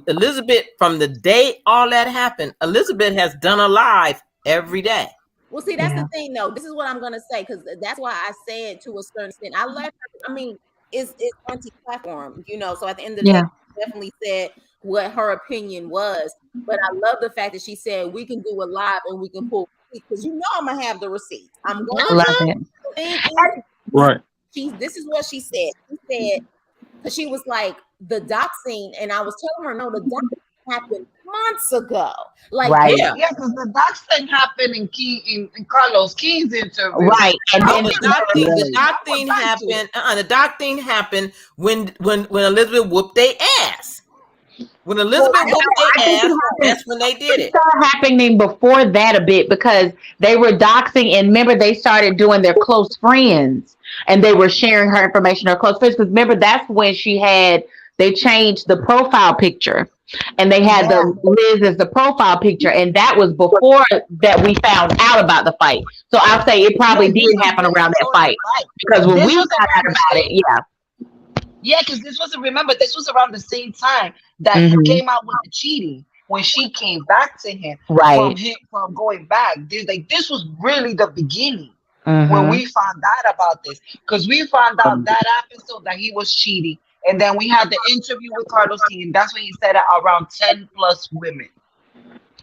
Elizabeth, from the day all that happened, Elizabeth has done a live every day. Well, see, that's the thing, though. This is what I'm gonna say, because that's why I said to a certain extent. I let her. I mean, it's Auntie's platform, you know. So at the end of the day, she definitely said what her opinion was. But I love the fact that she said we can do it live and we can pull receipts, because you know I'm gonna have the receipts. I'm going to love it. Right. This is what she said. She said, because she was like the doxing, and I was telling her, no, the doxing happened months ago. Like, because the doxing happened in Carlos King's interview. Right. And then the doxing happened. The doxing happened when Elizabeth whooped their ass. When Elizabeth Well, whooped I their think ass, it that's when they did it. started happening before that a bit because they were doxing, and remember they started doing their close friends, and they were sharing her information, her close friends. Because remember that's when they changed the profile picture, and they had Yeah. the Liz as the profile picture, and that was before that we found out about the fight. So I'll say it probably Yes, did this was happen around that so fight right. because when This we was found out around the about it, same. yeah, Yeah, because remember, this was around the same time that he hmm came out with the cheating when she came back to him right, from going back. This was really the beginning when hmm we found out about this. Because we found out that episode that he was cheating, and then we had the interview with Carlos King, and that's when he said around 10 plus women.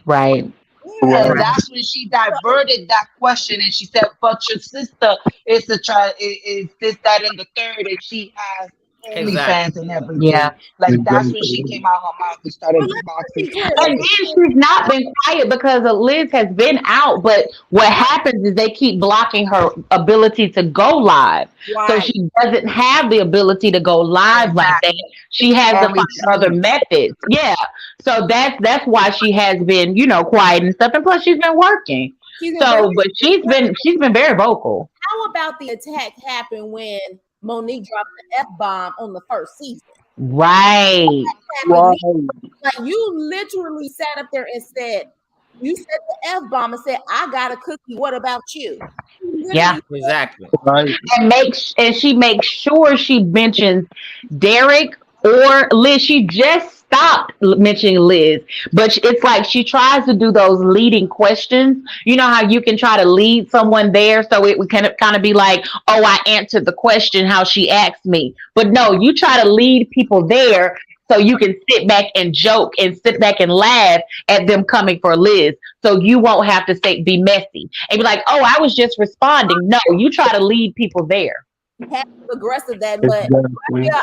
right, And Right. that's when she diverted that question and she said, "But your sister is this, that, and the third, and she has Exactly. OnlyFans and yeah. everything." Like that's when she came out her mouth and started Well, let's boxing be clear. And then everything. she's not been quiet because Liz has been out. But what happens is they keep blocking her ability to go live. So Right. she doesn't have the ability to go live like that. Exactly. She has to And find other retreat. methods. Yeah. So that's why she has been, quiet and stuff. And plus she's been working. She's been So working. but she's been very vocal. How about the attack happened when Monique dropped the F-bomb on the first season? Right. Happened, like you literally sat up there and said, you said the F-bomb and said, I got a cookie. What about you? You Yeah. literally Exactly. Right. And she makes sure she mentions Derek or Liz. She just stopped mentioning Liz, but it's like she tries to do those leading questions. You know how you can try to lead someone there, so it would kind of be like, "Oh, I answered the question how she asked me," but no, you try to lead people there. So you can sit back and joke and sit back and laugh at them coming for Liz. So you won't have to be messy and be like, "Oh, I was just responding." No, you try to lead people there. passive aggressive that, but Exactly. yeah,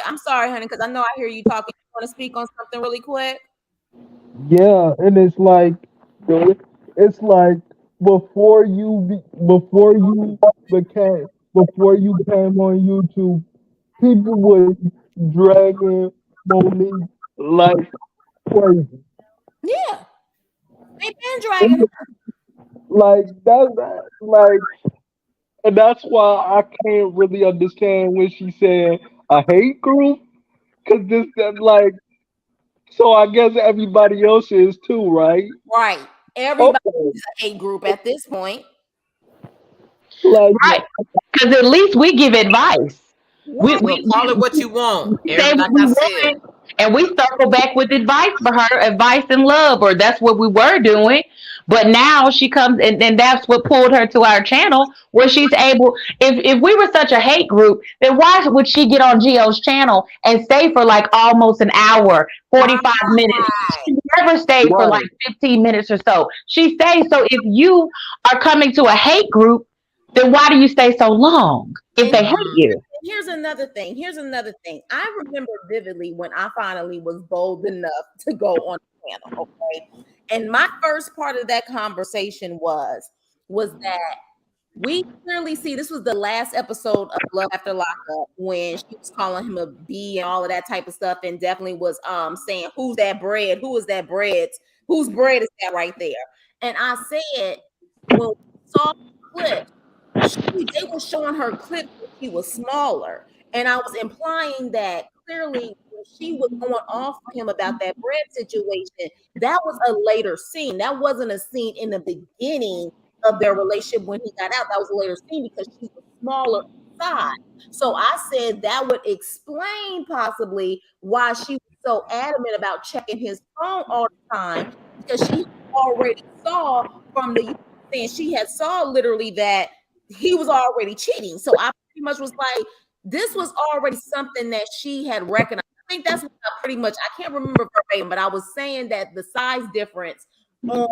I'm sorry, honey, because I know I hear you talking. You want to speak on something really quick? Yeah, and it's like before you came on YouTube, people were dragging Monique like crazy. Yeah, they've been dragging. Like like, and that's why I can't really understand when she said a hate group, because this that like, so I guess everybody else is too, right? Right. Everybody Okay, is a hate group at this point. like Right. Because at least we give advice. We, Right. Well, we, call it we, what you want. we say Like what we I said, want, and we circle back with advice for her, advice and love, or that's what we were doing. But now she comes, and that's what pulled her to our channel, where she's able. If we were such a hate group, then why would she get on Geo's channel and stay for like almost an hour, 45 minutes? She never stayed for like right. 15 minutes or so. She stays. So if you are coming to a hate group, then why do you stay so long if And they hate you? here's another thing. Here's another thing. I remember vividly when I finally was bold enough to go on the channel. Okay. And my first part of that conversation was that we clearly see this was the last episode of Love After Lockup when she was calling him a B and all of that type of stuff, and definitely was saying, "Who's that bread? Who is that bread? Whose bread is that right there?" And I said, when we saw the clip, they were showing her clips when she was smaller, and I was implying that clearly when she was going off for him about that bread situation, that was a later scene. That wasn't a scene in the beginning of their relationship when he got out. That was a later scene because she was smaller inside. So I said that would explain possibly why she was so adamant about checking his phone all the time, because she already saw from the saying she had saw literally that he was already cheating. So I pretty much was like, this was already something that she had recognized. I think that's what I pretty much, I can't remember verbatim, but I was saying that the size difference on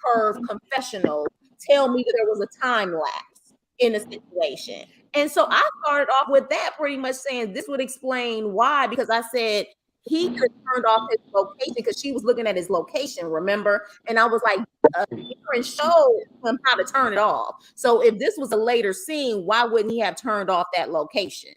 her confessional tell me that there was a time lapse in the situation. And so I started off with that, pretty much saying this would explain why, because I said he could have turned off his location because she was looking at his location, remember? And I was like, Aaron showed him how to turn it off. So if this was a later scene, why wouldn't he have turned off that location?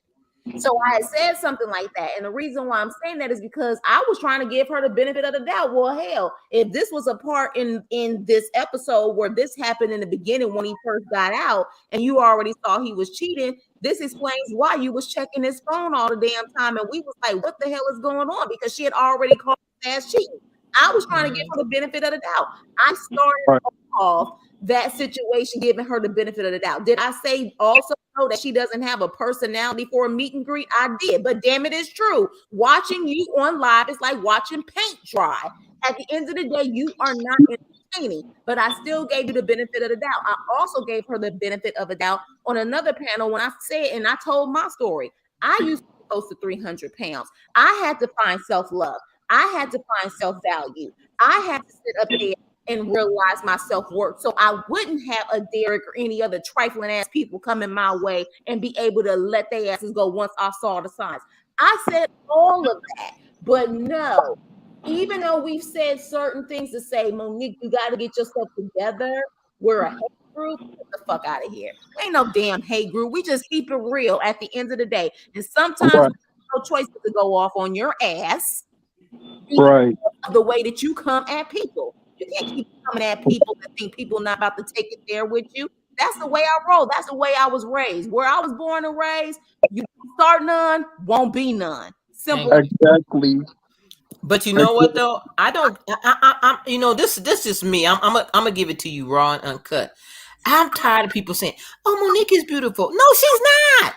So I had said something like that. And the reason why I'm saying that is because I was trying to give her the benefit of the doubt. Well, hell, if this was a part in this episode where this happened in the beginning when he first got out and you already saw he was cheating, this explains why you was checking his phone all the damn time. And we was like, what the hell is going on? Because she had already called his ass cheating. I was trying to give her the benefit of the doubt. I started off that situation giving her the benefit of the doubt. Did I say also that she doesn't have a personality for a meet and greet? I did, but damn it, it's true. Watching you on live is like watching paint dry. At the end of the day, you are not entertaining, but I still gave you the benefit of the doubt. I also gave her the benefit of a doubt on another panel when I said, and I told my story. I used to be close to 300 pounds. I had to find self-love. I had to find self-value. I had to sit up there and realize my self-worth. So I wouldn't have a Derek or any other trifling ass people coming my way and be able to let their asses go once I saw the signs. I said all of that, but no, even though we've said certain things to say, Monique, you got to get yourself together. We're a hate group. Get the fuck out of here. Ain't no damn hate group. We just keep it real at the end of the day. And sometimes we have no choice but to go off on your ass. Right. The way that you come at people. You can't keep coming at people and think people not about to take it there with you. That's the way I roll. That's the way I was raised. Where I was born and raised, you start none, won't be none. Simple. Exactly. But you know what though? I'm you know, this is me. I'm gonna give it to you raw and uncut. I'm tired of people saying, "Oh, Monique is beautiful." No, she's not.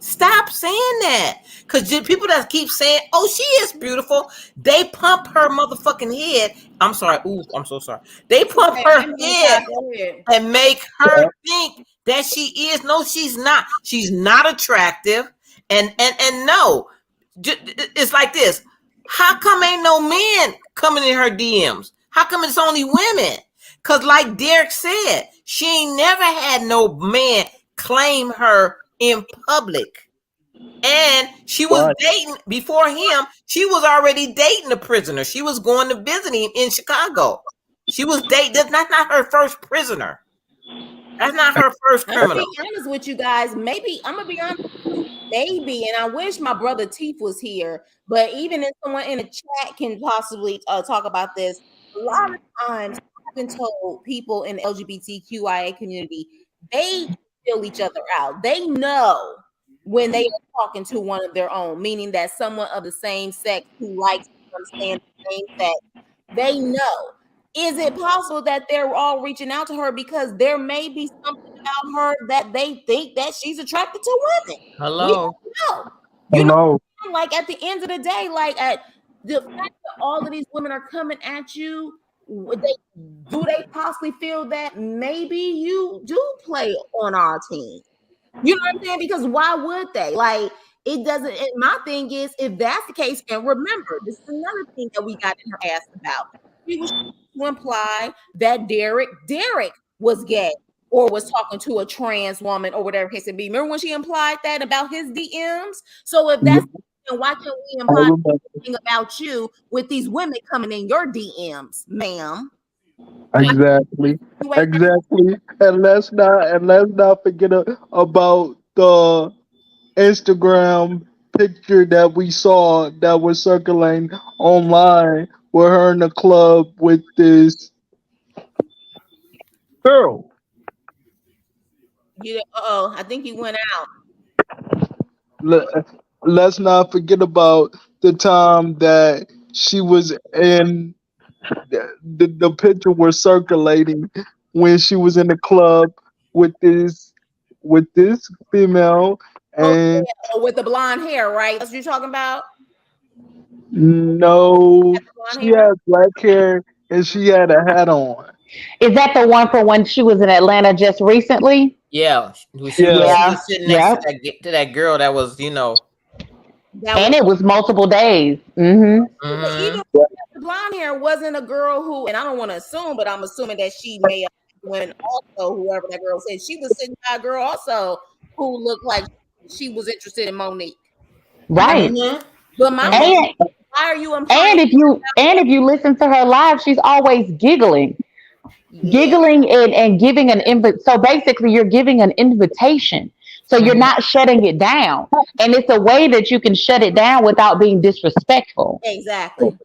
Stop saying that. Because people that keep saying, "Oh, she is beautiful," they pump her motherfucking head. I'm sorry. Ooh, I'm so sorry. They pump her head and make her think that she is. No, she's not. She's not attractive. And no, it's like this. How come ain't no men coming in her DMs? How come it's only women? Because like Derek said, she ain't never had no man claim her in public. And she was dating before him. She was already dating a prisoner. She was going to visit him in Chicago. She was dating. That's not her first prisoner. That's not her first criminal. I'm gonna be honest with you guys. Maybe I'm gonna be honest. Maybe, and I wish my brother Teef was here. But even if someone in the chat can possibly talk about this, a lot of times I've been told people in the LGBTQIA community they feel each other out. They know when they are talking to one of their own, meaning that someone of the same sex who likes to understand the same sex, they know. Is it possible that they're all reaching out to her because there may be something about her that they think that she's attracted to women? Hello. We don't know. You know, like at the end of the day, like at the fact that all of these women are coming at you, do they possibly feel that maybe you do play on our team? You know what I'm saying? Because why would they? Like, it doesn't. My thing is, if that's the case, and remember, this is another thing that we got in her ass about. She was to imply that Derek was gay or was talking to a trans woman or whatever case it be. Remember when she implied that about his DMs? So if that's then why can't we imply anything about you with these women coming in your DMs, ma'am? Exactly. Exactly. And let's not forget about the Instagram picture that we saw that was circulating online with her in the club with this girl. Yeah, I think you went out. Let's not forget about the time that she was in the picture was circulating when she was in the club with this female and with the blonde hair, right? That's what you're talking about? No, she had black hair and she had a hat on. Is that the one for when she was in Atlanta just recently? Yeah, she was sitting next to that girl that was, you know. And it was multiple days. Even the blonde hair wasn't a girl who, and I don't want to assume, but I'm assuming that she may have been also, whoever that girl said, she was sitting by a girl also who looked like she was interested in Monique. Right. But my why are you implying? And if you listen to her live, she's always giggling. Giggling and giving an invite. So basically you're giving an invitation So you're not shutting it down. And it's a way that you can shut it down without being disrespectful. Exactly.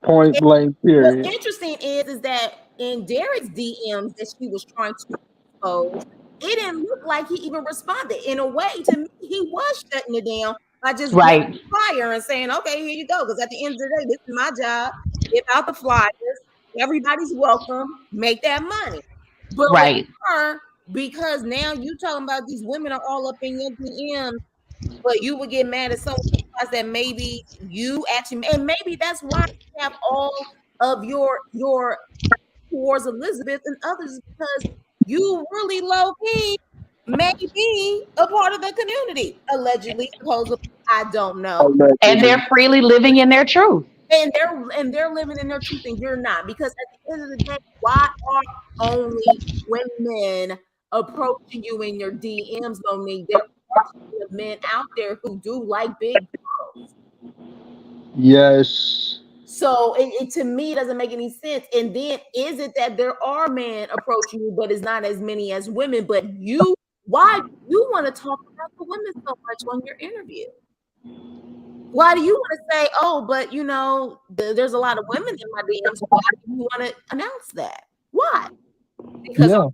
Point And blank. what's Period. interesting is that in Derek's DMs that she was trying to expose, it didn't look like he even responded. In a way, to me, he was shutting it down by just giving Right. the flyer and saying, "Okay, here you go." Because at the end of the day, this is my job. Give out the flyers. Everybody's welcome. Make that money. But with Right. her, because now you talking about these women are all up in your DMs, but you would get mad at someone else that maybe you actually, and maybe that's why you have all of your towards Elizabeth and others, because you really low key may be a part of the community, allegedly, supposedly. I don't know. And Allegedly. they're freely living in their truth. And they're living in their truth, and you're not. Because at the end of the day, why are only women approaching you in your DMs, Monique? There are plenty of men out there who do like big girls. Yes. So it to me doesn't make any sense. And then is it that there are men approaching you, but it's not as many as women? But why do you want to talk about the women so much on your interview? Why do you want to say, oh, but there's a lot of women in my DMs? Why do you want to announce that? Why? Because Yeah.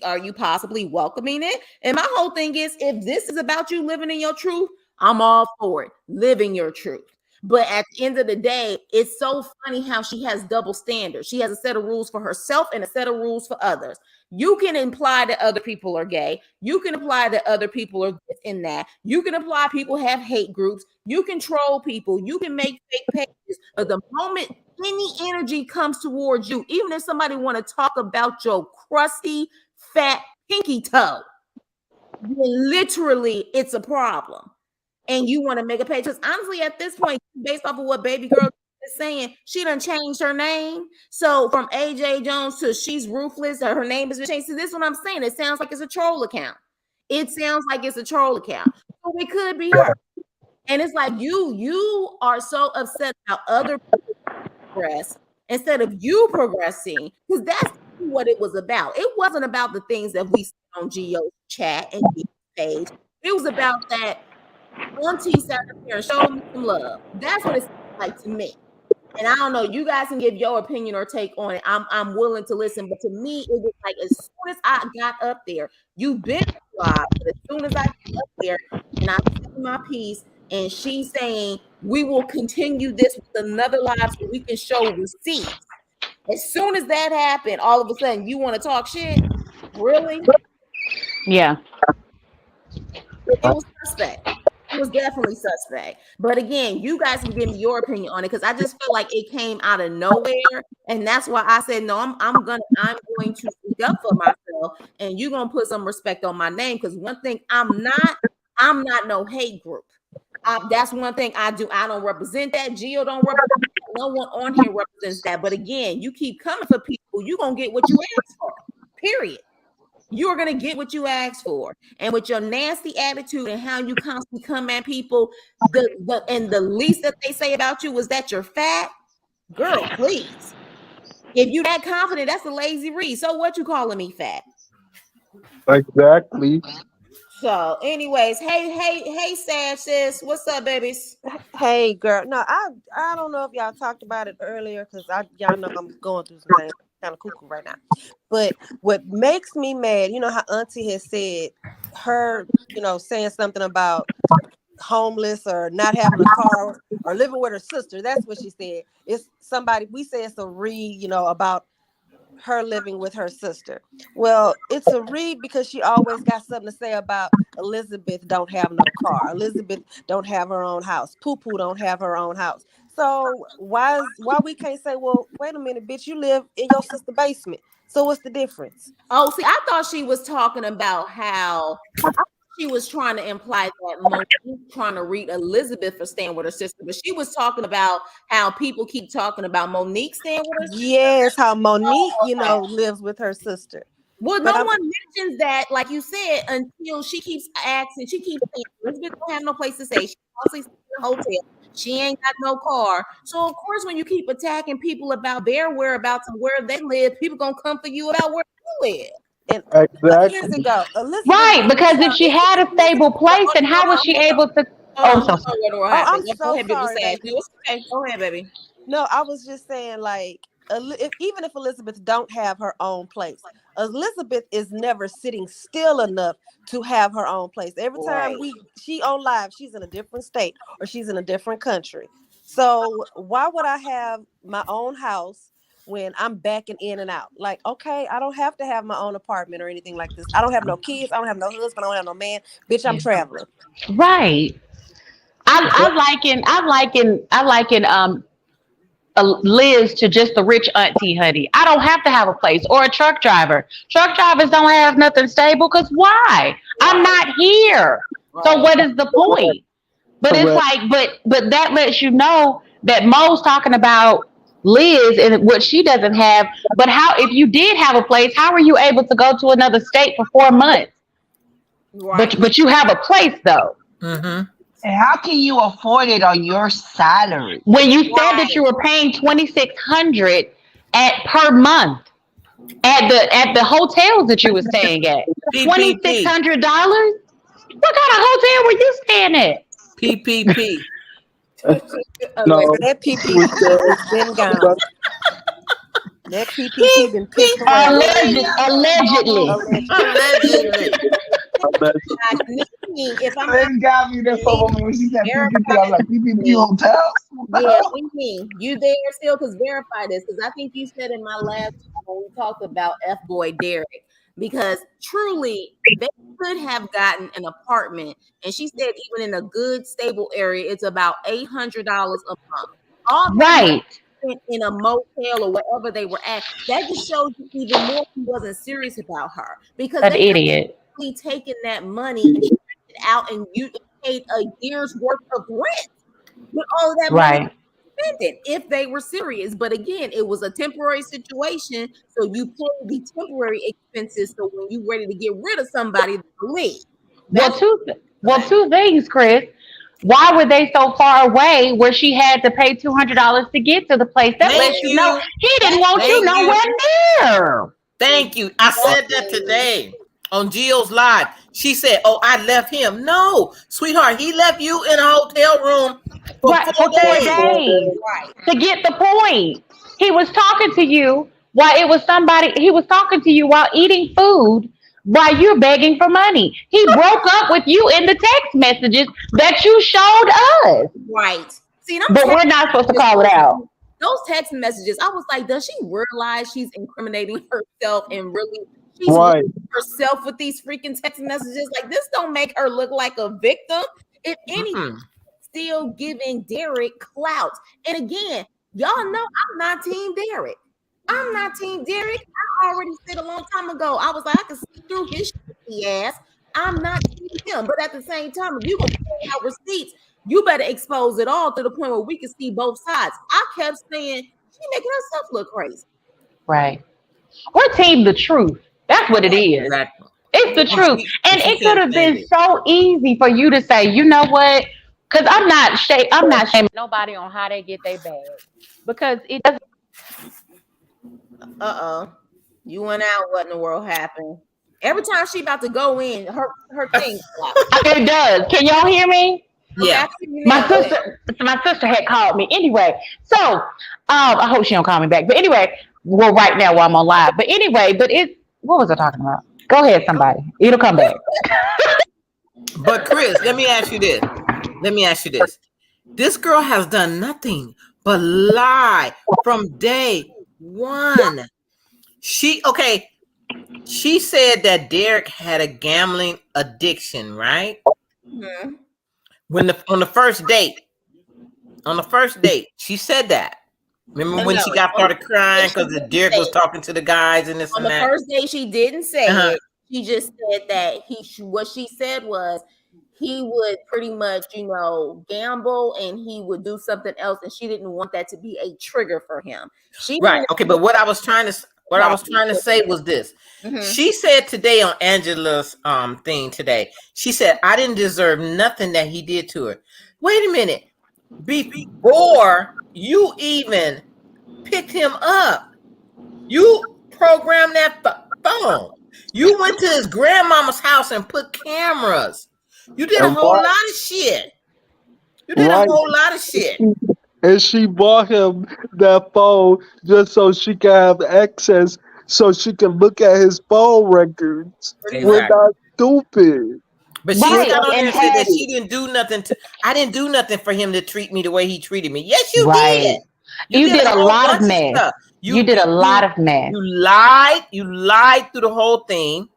are you possibly welcoming it? And my whole thing is, if this is about you living in your truth, I'm all for it. Living your truth. But at the end of the day, it's so funny how she has double standards. She has a set of rules for herself and a set of rules for others. You can imply that other people are gay. You can imply that other people are in that. You can imply people have hate groups. You can troll people. You can make fake pages. But the moment any energy comes towards you, even if somebody want to talk about your crusty, fat pinky toe, then literally it's a problem. And you want to make a page. Because honestly, at this point, based off of what baby girl is saying, she done changed her name. So from AJ Jones to She's Ruthless, her name has been changed. See, this is what I'm saying. It sounds like it's a troll account. It sounds like it's a troll account. So it could be her. And it's like you are so upset about other people's progress instead of you progressing, because that's what it was about. It wasn't about the things that we see on Geo's chat and Geo's page. It was about that Auntie sat up here and showed me some love. That's what it seems like to me. And I don't know, you guys can give your opinion or take on it. I'm willing to listen. But to me, it was like as soon as I got up there, you've been live, but as soon as I got up there and I said my piece, and she's saying we will continue this with another live so we can show receipts. As soon as that happened, all of a sudden you want to talk shit? Really? Yeah. It was suspect. It was definitely suspect. But again, you guys can give me your opinion on it, because I just feel like it came out of nowhere. And that's why I said, no, I'm going to speak up for myself, and you're going to put some respect on my name. Because one thing I'm not no hate group. That's one thing I do. I don't represent that. Geo don't represent that. No one on here represents that. But again, you keep coming for people, you're going to get what you ask for. Period. You're going to get what you asked for. And with your nasty attitude and how you constantly come at people, the least that they say about you is that you're fat. Girl, please. If you that confident, that's a lazy read. So what you calling me fat? Exactly. So, anyways, hey, sad sis. What's up, babies? Hey, girl. No, I don't know if y'all talked about it earlier because y'all know I'm going through some things, kind of cuckoo right now. But what makes me mad, you know how Auntie has said her, saying something about homeless or not having a car or living with her sister. That's what she said. It's somebody, we say it's a read, about her living with her sister. Well, it's a read because she always got something to say about Elizabeth don't have no car. Elizabeth don't have her own house. Poo Poo don't have her own house. So why we can't say, well, wait a minute, bitch, you live in your sister's basement. So what's the difference? Oh, see, I thought she was talking about how she was trying to imply that Monique trying to read Elizabeth for staying with her sister, but she was talking about how people keep talking about Monique staying with her sister. Yes, how Monique, lives with her sister. Well, But no one mentions that, like you said, until she keeps asking. She keeps saying Elizabeth don't have no place to stay. She mostly stays in a hotel. She ain't got no car. So of course, when you keep attacking people about their whereabouts and where they live, people gonna come for you about where you live. And Exactly. years ago, Elizabeth. Right, because if she had a stable place, then how was she able to? Oh, so sorry. I'm Go so ahead, baby. sorry, Say it. baby. No, it's okay. Go ahead, baby. No, I was just saying, like, even if Elizabeth don't have her own place, Elizabeth is never sitting still enough to have her own place. Every time she on live, she's in a different state or she's in a different country. So why would I have my own house when I'm backing in and out? Like, okay, I don't have to have my own apartment or anything like this. I don't have no kids. I don't have no husband. I don't have no man. Bitch, I'm traveling. Right. I liken Liz to just a rich auntie, honey. I don't have to have a place or a truck driver. Truck drivers don't have nothing stable because why? I'm not here. So what is the point? But it's like, but that lets you know that Mo's talking about Liz and what she doesn't have. But how, if you did have a place, how are you able to go to another state for 4 months? Right. But you have a place though. Mm-hmm. And how can you afford it on your salary? When you said that you were paying $2,600 per month at the hotels that you were staying at, $2,600. What kind of hotel were you staying at? PPP. No, That PPP has been gone. That PPP been pissed around. Allegedly. If I'm Liz got me there for a moment when she said PPP. I'm like, PPP hotels? yeah, you there still? Because verify this, because I think you said in my last when we talked about F boy Derek, because truly they could have gotten an apartment, and she said even in a good stable area, it's about $800 a month. All Right. in a motel or wherever they were at, that just shows you even more he wasn't serious about her, because An they idiot. taken that money and stretched it out, and you paid a year's worth of rent with all of that money spending if they were serious. But again, it was a temporary situation, so you pay the temporary expenses. So when you're ready to get rid of somebody, leave. Two things, Chris. Why were they so far away where she had to pay $200 to get to the place? That lets you know he didn't want you nowhere near. Thank you. I said that today on Geo's live. She said, "Oh, I left him." No, sweetheart, he left you in a hotel room for 4 days. To get the point. He was talking to you while he was talking to you while eating food while you're begging for money. He broke up with you in the text messages that you showed us. Right. See, but we're not supposed to call it out. Those text messages, I was like, does she realize she's incriminating herself and really she's herself with these freaking text messages? Like, this don't make her look like a victim. If anything, still giving Derek clout. And again, y'all know I'm not Team Derek. I'm not Team Derek. I already said a long time ago. I was like, I can see through his shitty ass. I'm not Team him. But at the same time, if you gonna pull out receipts, you better expose it all to the point where we can see both sides. I kept saying she making herself look crazy. Right. We're Team the truth. That's what it is. Exactly. It's the truth. And it could have been so easy for you to say, you know what? Because I'm not shaming nobody on how they get their bag. Because it doesn't. You went out. What in the world happened? Every time she about to go in, her thing. It does. Can y'all hear me? Yeah. My sister had called me. Anyway, so I hope she don't call me back. But anyway, well, right now while I'm on live. But anyway, what was I talking about? Go ahead, somebody. It'll come back. But Chris, let me ask you this. This girl has done nothing but lie from day one. She said that Derek had a gambling addiction, right? Mm-hmm. On the first date, she said that. Remember when she started crying because Derek was talking to the guys and this and that? On the first day, she didn't say it. She just said that what she said was he would pretty much, gamble and he would do something else, and she didn't want that to be a trigger for him. Okay, but what I was trying to say was this. Mm-hmm. She said today on Angela's thing today, she said, I didn't deserve nothing that he did to her. Wait a minute. Before you even picked him up, you programmed that phone. You went to his grandmama's house and put cameras. You did a And whole lot of shit. You did a right, whole lot of shit. and she bought him that phone just so she can have access, so she can look at his phone records. We're Exactly. not stupid. But she We're Right. sat not on there And and said that had she didn't do nothing to. I didn't do nothing for him to treat me the way he treated me. Yes, you did. right. You You did did a a whole lot of bunch of mess. stuff. You did a lot of mess. You lied. You lied through the whole thing,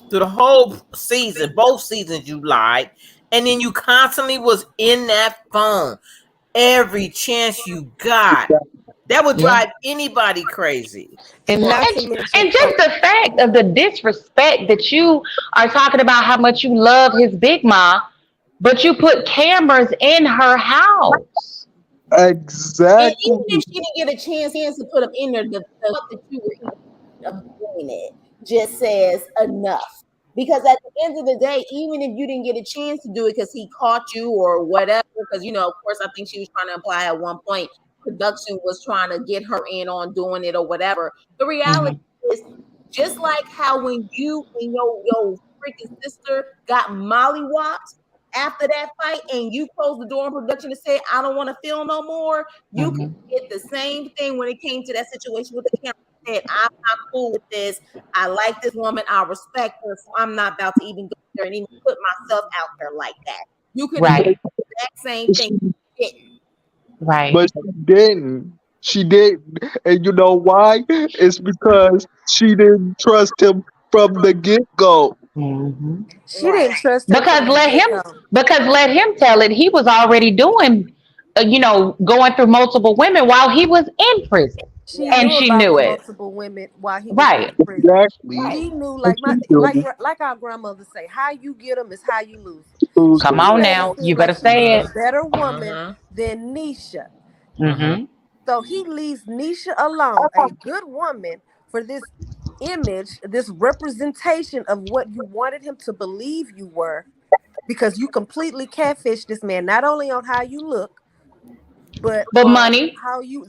through the whole season. Both seasons you lied, and then you constantly was in that phone every chance you got. That would Yeah. drive anybody crazy. And Well, not and, to mention, and just the fact of the disrespect that you are talking about how much you love his big ma, but you put cameras in her house. And even exactly. if she didn't get a chance to put them in there, the fact that you were even of doing it just says enough. Because at the end of the day, even if you didn't get a chance to do it because he caught you or whatever, because of course, I think she was trying to imply at one point production was trying to get her in on doing it or whatever. The reality Mhm. is just like how when you and your freaking sister got mollywopped after that fight and you closed the door on production and said, I don't want to film no more, you could Mhm. get the same thing when it came to that situation with the camera. Said, I'm not cool with this. I like this woman. I respect her. So I'm not about to even go there and even put myself out there like that. You could have did Right. the exact same thing. You didn't. Right. But she didn't. She didn't. And you know why? It's because she didn't trust him from the get go. Mhm. she Right. didn't trust him Because from the let him get go. because let him tell it. He was already doing, going through multiple women while he was in prison, She Yeah. and knew she about knew the it. multiple women while he was in Right. prison. Exactly. Right. He knew, And like she my knew like our grandmother say, how you get them is how you lose them. who's Come She on made it now. You seem like better she was say a it. better woman Mm-hmm. than Nisha. Mm-hmm. Mhm. So he leaves Nisha alone, a good woman, for this image, this representation of what you wanted him to believe you were, because you completely catfished this man, not only on how you look, but But on money,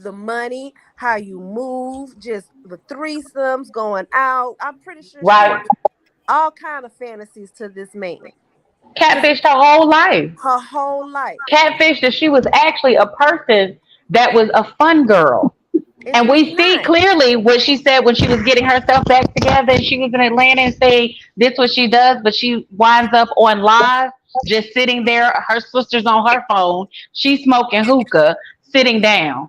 the money, how you move, just the threesomes going out. I'm pretty sure she right? was all kind of fantasies to this man. Just Catfished her whole life. her whole life. Catfished that she was actually a person that was a fun girl. And And she's we see not. clearly what she said when she was getting herself back together. And she was in Atlanta and saying this what she does, but she winds up on live, just sitting there. Her sister's on her phone. She's smoking hookah, sitting down.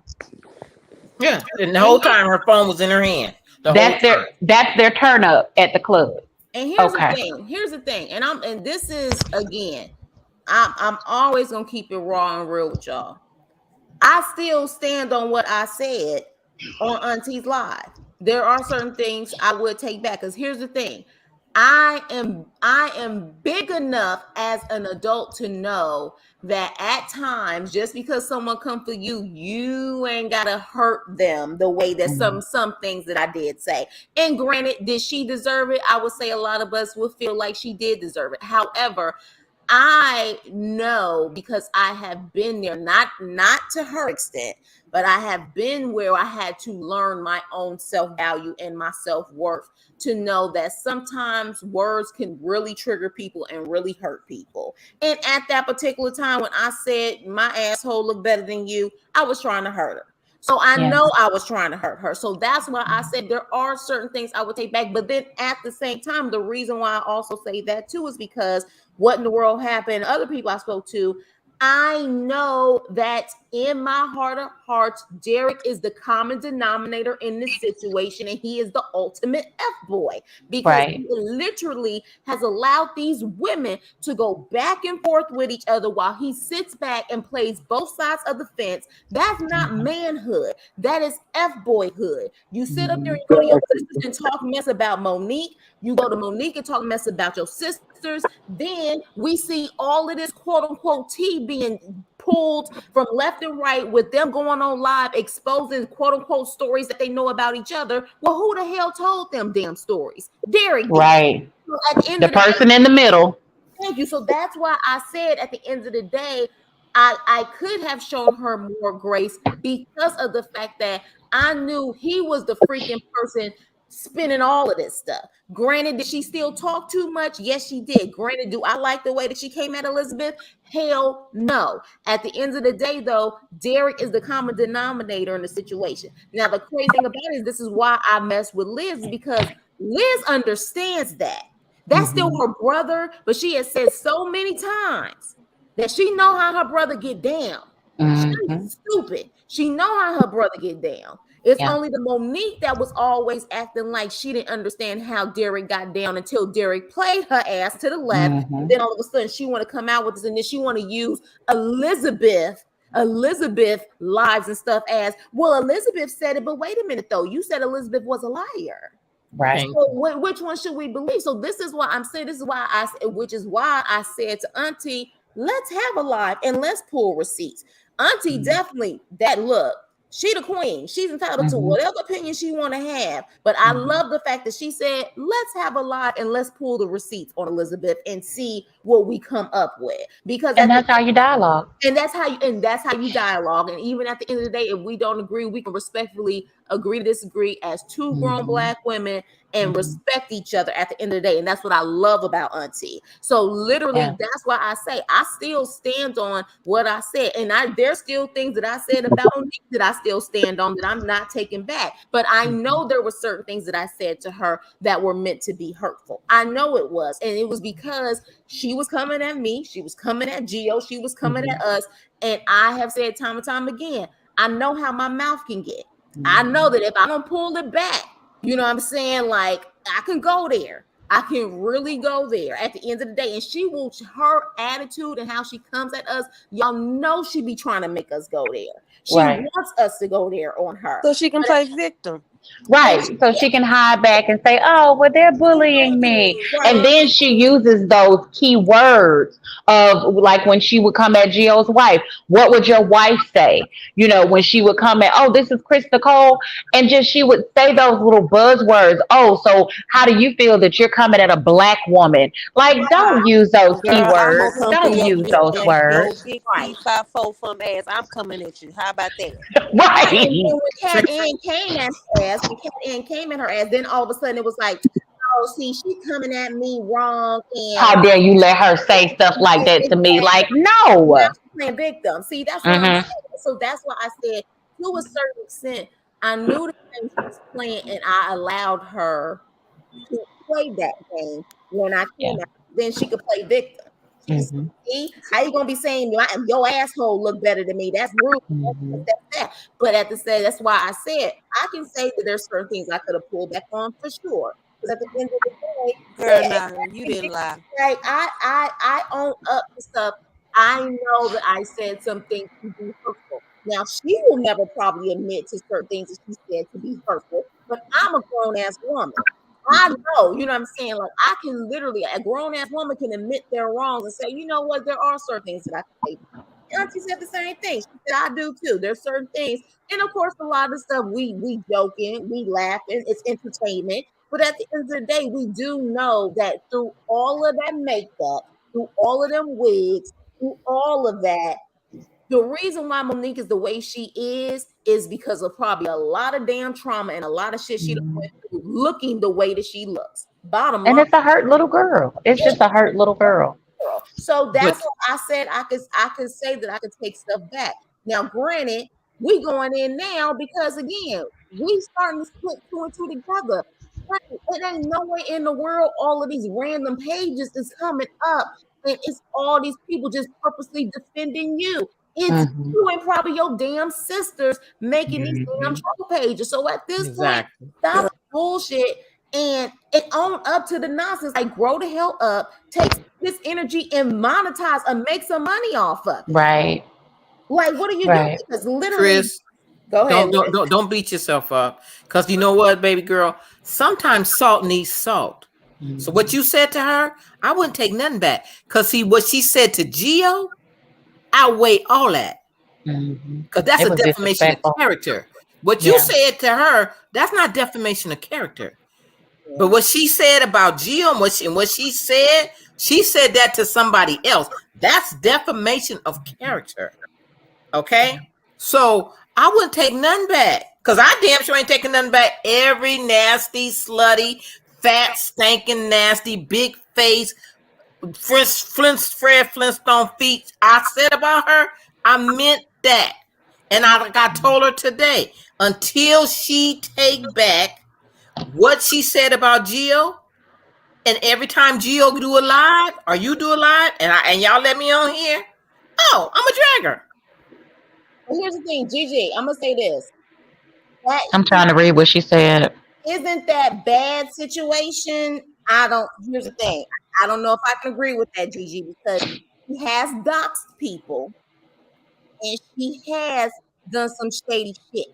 Yeah. And the And whole time her phone was in her hand. The whole That's their time. that's their turn up at the club. and here's the Okay. thing. Here's the thing. And this is again, I'm always gonna keep it raw and real with y'all. I still stand on what I said on Auntie's Live. There are certain things I would take back because here's the thing. I am big enough as an adult to know that at times just because someone come for you, you ain't gotta hurt them the way that some things that I did say. And granted, did she deserve it? I would say a lot of us would feel like she did deserve it. However, I know because I have been there, not to her extent, but I have been where I had to learn my own self-value and my self-worth to know that sometimes words can really trigger people and really hurt people. And at that particular time when I said my asshole looked better than you, I was trying to hurt her. So I Yeah. know I was trying to hurt her. So that's why I said there are certain things I would take back. But then at the same time, the reason why I also say that too is because what in the world happened? Other people I spoke to, I know that in my heart of hearts, Derek is the common denominator in this situation, and he is the ultimate F boy because Right. he literally has allowed these women to go back and forth with each other while he sits back and plays both sides of the fence. That's not manhood. That is F boyhood. You sit up there and go to your sisters and talk mess about Monique. You go to Monique and talk mess about your sisters. Then we see all of this quote unquote tea being pulled from left and right with them going on live exposing quote unquote stories that they know about each other. Well, who the hell told them damn stories? Derek did. Right. So at the end The of the day, person in the middle. thank you. So that's why I said at the end of the day, I could have shown her more grace because of the fact that I knew he was the freaking person spinning all of this stuff. Granted, did she still talk too much? Yes, she did. Granted, do I like the way that she came at Elizabeth? Hell no. At the end of the day, though, Derek is the common denominator in the situation. Now, the crazy thing about it is this is why I mess with Liz, because Liz understands that. That's still her brother, but she has said so many times that she know how her brother get down. She's stupid. She know how her brother get down. It's only the Monique that was always acting like she didn't understand how Derek got down until Derek played her ass to the left. And then all of a sudden she want to come out with this, and then she want to use Elizabeth lives and stuff as, well, Elizabeth said it, but wait a minute though. You said Elizabeth was a liar. Right. So which one should we believe? So this is why I'm saying, which is why I said to Auntie, let's have a live and let's pull receipts. Auntie definitely look. She the queen. She's entitled to whatever opinion she want to have. But I love the fact that she said, let's have a live and let's pull the receipts on Elizabeth and see what we come up with. Because that's how you dialogue. And that's how you dialogue. And even at the end of the day, if we don't agree, we can respectfully agree to disagree as two grown Black women and respect each other at the end of the day. And that's what I love about Auntie. So literally, that's why I say I still stand on what I said. And there's still things that I said about Monique that I still stand on that I'm not taking back. But I know there were certain things that I said to her that were meant to be hurtful. I know it was. And it was because she was coming at me. She was coming at Geo. She was coming at us. And I have said time and time again, I know how my mouth can get. I know that if I don't pull it back, you know what I'm saying? Like, I can go there. I can really go there at the end of the day. And her attitude and how she comes at us, y'all know she be trying to make us go there. She wants us to go there on her. So she can play victim. Right. So she can hide back and say, oh, well, they're bullying me. And then she uses those key words of, like, when she would come at Geo's wife, what would your wife say? You know, when she would come at, oh, this is Chris Nicole. And just she would say those little buzzwords. Oh, so how do you feel that you're coming at a Black woman? Like, don't use those key words. Don't use those words. Big 5'4" from ass. I'm coming at you. How about that? Right. And when Cat Ann came at her ass, then all of a sudden it was like, oh, see, she coming at me wrong. And how dare you let her say stuff like that to me? Like, no. Playing victim. See, that's what I'm saying. So that's why I said, to a certain extent, I knew the game she was playing, and I allowed her to play that game when I came out. Then she could play victim. See, how you gonna be saying your asshole look better than me? That's rude. That's. But at the same, that's why I said I can say that there's certain things I could have pulled back on for sure. Because at the end of the day, girl, you didn't lie. Like I own up to stuff. I know that I said some things to be hurtful. Now she will never probably admit to certain things that she said to be hurtful, but I'm a grown ass woman. I know, you know what I'm saying? Like, I can literally, a grown ass woman can admit their wrongs and say, you know what, there are certain things that I can say. Auntie said the same thing. She said, I do too. There's certain things. And of course, a lot of stuff we joking, we laughing, it's entertainment. But at the end of the day, we do know that through all of that makeup, through all of them wigs, through all of that, the reason why Monique is the way she is because of probably a lot of damn trauma and a lot of shit she went through, looking the way that she looks. Bottom line. And it's a hurt little girl. It's just a hurt little girl. So that's what I said. I could say that I could take stuff back. Now, granted, we going in now because again, we starting to put two and two together. It ain't no way in the world all of these random pages is coming up, and it's all these people just purposely defending you. It's you and probably your damn sisters making these damn troll pages. So at this point, stop bullshit and own up to the nonsense. Like, grow the hell up, take this energy and monetize and make some money off of it. Right. Like, what are you doing? Because literally, Chris, go ahead. Don't beat yourself up. Because you know what, baby girl? Sometimes salt needs salt. So what you said to her, I wouldn't take nothing back. Because see, what she said to Geo, outweigh all that. Because that's a defamation of character. What you said to her, that's not defamation of character. But what she said about Geo and what she said that to somebody else. That's defamation of character. Okay? So I wouldn't take none back. Cause I damn sure ain't taking nothing back. Every nasty, slutty, fat, stinking, nasty, big face, Fred Flintstone feet I said about her, I meant that. And I told her today, until she take back what she said about Geo, and every time Geo do a live or you do a live, and y'all let me on here, oh, I'm a dragger. Well, here's the thing, Gigi. I'm gonna say this. I'm trying to read what she said. Isn't that bad situation? Here's the thing. I don't know if I can agree with that, Gigi, because she has doxed people and she has done some shady shit.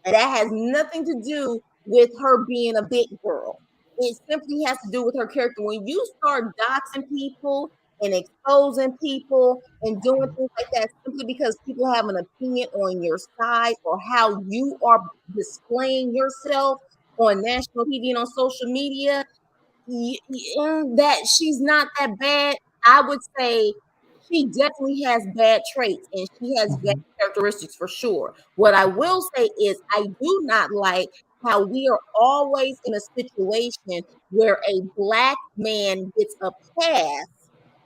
And that has nothing to do with her being a big girl. It simply has to do with her character. When you start doxing people and exposing people and doing things like that simply because people have an opinion on your side or how you are displaying yourself on national TV and on social media, that she's not that bad. I would say she definitely has bad traits and she has bad characteristics for sure. What I will say is I do not like how we are always in a situation where a black man gets a pass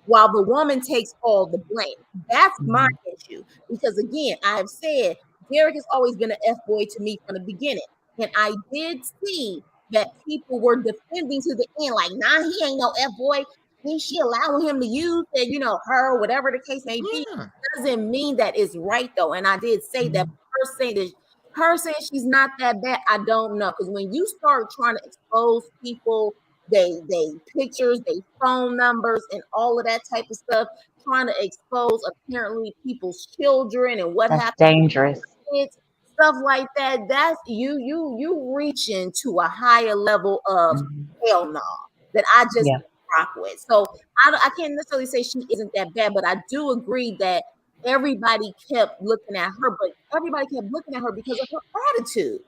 while the woman takes all the blame. That's my issue. Because again, I've said Derek has always been an F-boy to me from the beginning. And I did see that people were defending to the end, like, nah, he ain't no F-boy. She allowing him to use it, her, whatever the case may be. Doesn't mean that it's right though. And I did say that her saying she's not that bad, I don't know. Because when you start trying to expose people, they pictures, they phone numbers, and all of that type of stuff, trying to expose apparently people's children and what That's happened. dangerous. Kids, stuff like that. That's you reaching to a higher level of hell no that I just rock with. So I can't necessarily say she isn't that bad, but I do agree that everybody kept looking at her, but everybody kept looking at her because of her attitude.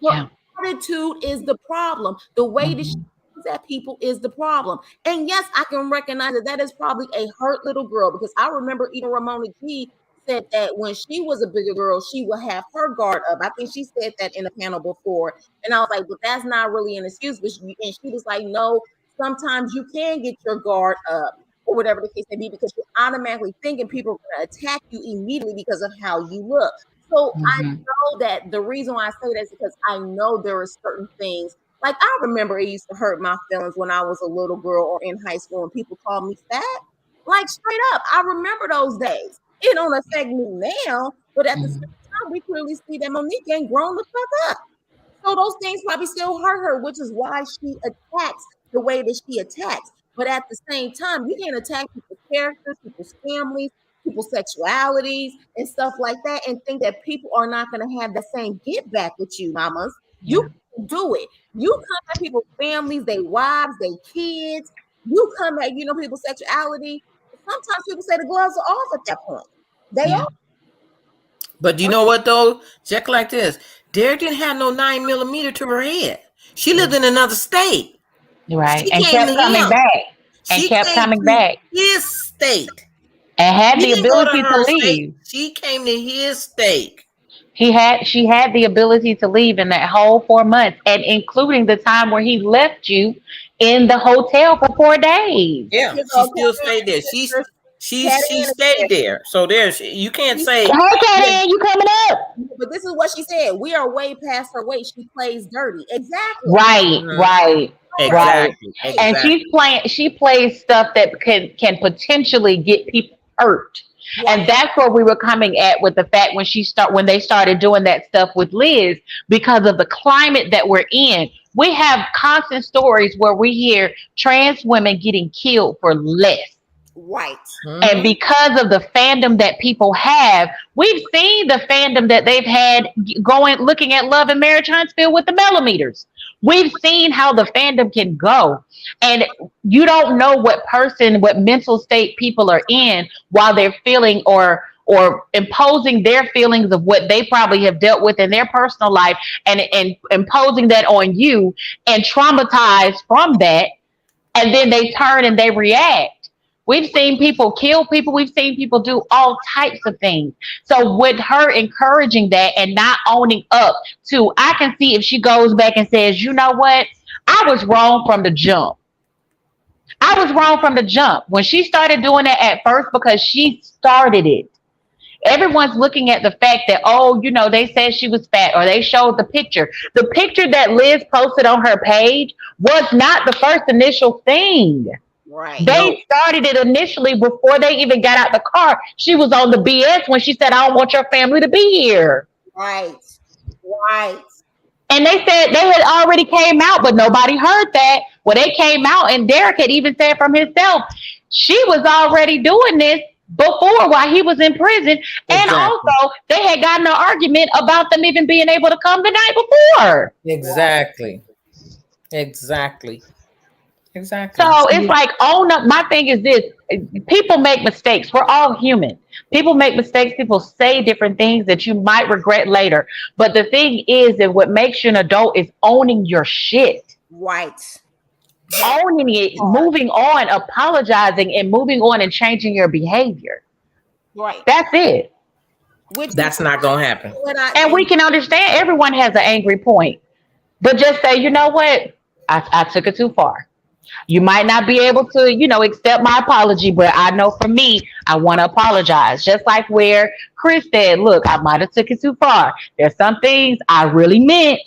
Her attitude is the problem. The way that she looks at people is the problem. And yes, I can recognize that is probably a hurt little girl because I remember even Ramona G said that when she was a bigger girl, she would have her guard up. I think she said that in a panel before. And I was like, but that's not really an excuse. And she was like, no, sometimes you can get your guard up or whatever the case may be because you're automatically thinking people are going to attack you immediately because of how you look. So I know that the reason why I say that is because I know there are certain things. Like I remember it used to hurt my feelings when I was a little girl or in high school and people called me fat. Like straight up, I remember those days. It don't affect me now, but at the same time, we clearly see that Monique ain't grown the fuck up. So those things probably still hurt her, which is why she attacks the way that she attacks. But at the same time, you can't attack people's characters, people's families, people's sexualities, and stuff like that, and think that people are not going to have the same get back with you, mamas. You can do it. You come at people's families, their wives, their kids. You come at people's sexuality. Sometimes people say the gloves are off at that point. They are. But you know what though? Check like this. Derek didn't have no 9mm to her head. She lived in another state. Right. And kept coming back. She kept coming back. His state. And had the ability to leave. She came to his state. She had the ability to leave in that whole 4 months, and including the time where he left you in the hotel for 4 days. Yeah, she still stayed there. She stayed there. So you can't say, "Hey, you coming up?" But this is what she said. We are way past her weight. She plays dirty. Exactly. Right. Exactly. And she plays stuff that can potentially get people hurt. Right. And that's where we were coming at with the fact when they started doing that stuff with Liz, because of the climate that we're in. We have constant stories where we hear trans women getting killed for less. Right. And because of the fandom that people have, we've seen the fandom that they've had looking at Love and Marriage Huntsville with the millimeters. We've seen how the fandom can go. And you don't know what mental state people are in while they're feeling or imposing their feelings of what they probably have dealt with in their personal life and imposing that on you and traumatized from that. And then they turn and they react. We've seen people kill people. We've seen people do all types of things. So with her encouraging that and not owning up to, I can see if she goes back and says, you know what? I was wrong from the jump. I was wrong from the jump. When she started doing that at first because she started it. Everyone's looking at the fact that, oh, you know, they said she was fat or they showed the picture. The picture that Liz posted on her page was not the first initial thing. Right. They started it initially before they even got out the car. She was on the BS when she said, I don't want your family to be here. Right. Right. And they said they had already came out, but nobody heard that. Well, they came out, and Derek had even said from himself, she was already doing this before while he was in prison. And also, they had gotten an argument about them even being able to come the night before. Exactly. Exactly. Exactly. So it's like, own up. My thing is this: people make mistakes. We're all human. People make mistakes. People say different things that you might regret later. But the thing is that what makes you an adult is owning your shit. Right. Owning it, moving on, apologizing, and moving on and changing your behavior. Right. That's it. That's not gonna happen. And we can understand everyone has an angry point, but just say, you know what? I took it too far. You might not be able to, you know, accept my apology, but I know for me, I want to apologize. Just like where Chris said, look, I might have took it too far. There's some things I really meant,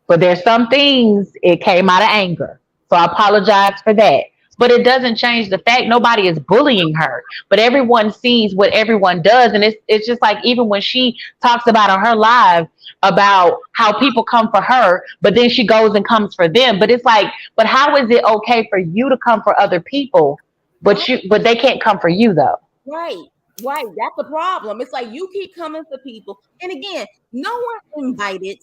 but there's some things it came out of anger. So I apologize for that. But it doesn't change the fact nobody is bullying her. But everyone sees what everyone does. And it's just like even when she talks about on her live about how people come for her, but then she goes and comes for them. But it's like, but how is it okay for you to come for other people, but they can't come for you though? Right. Right. That's the problem. It's like you keep coming for people. And again, no one invited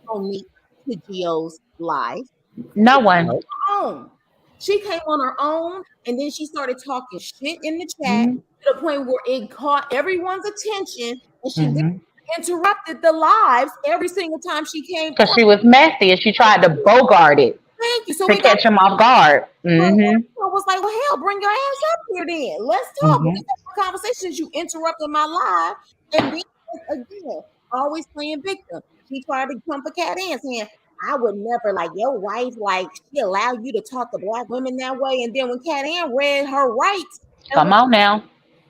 Monique to Geo's live. No one. She came on her own, and then she started talking shit in the chat to the point where it caught everyone's attention, and she interrupted the lives every single time she came. Because she was messy, and she tried to bogart it. Thank you. So to catch him off guard. I was like, well, hell, bring your ass up here then. Let's talk. Let's have conversations. You interrupted my live, and then again, always playing victim. She tried to come for Cat Ann saying, I would never, like, your wife, like, she allowed you to talk to black women that way. And then when Cat Ann read her rights. Come on now.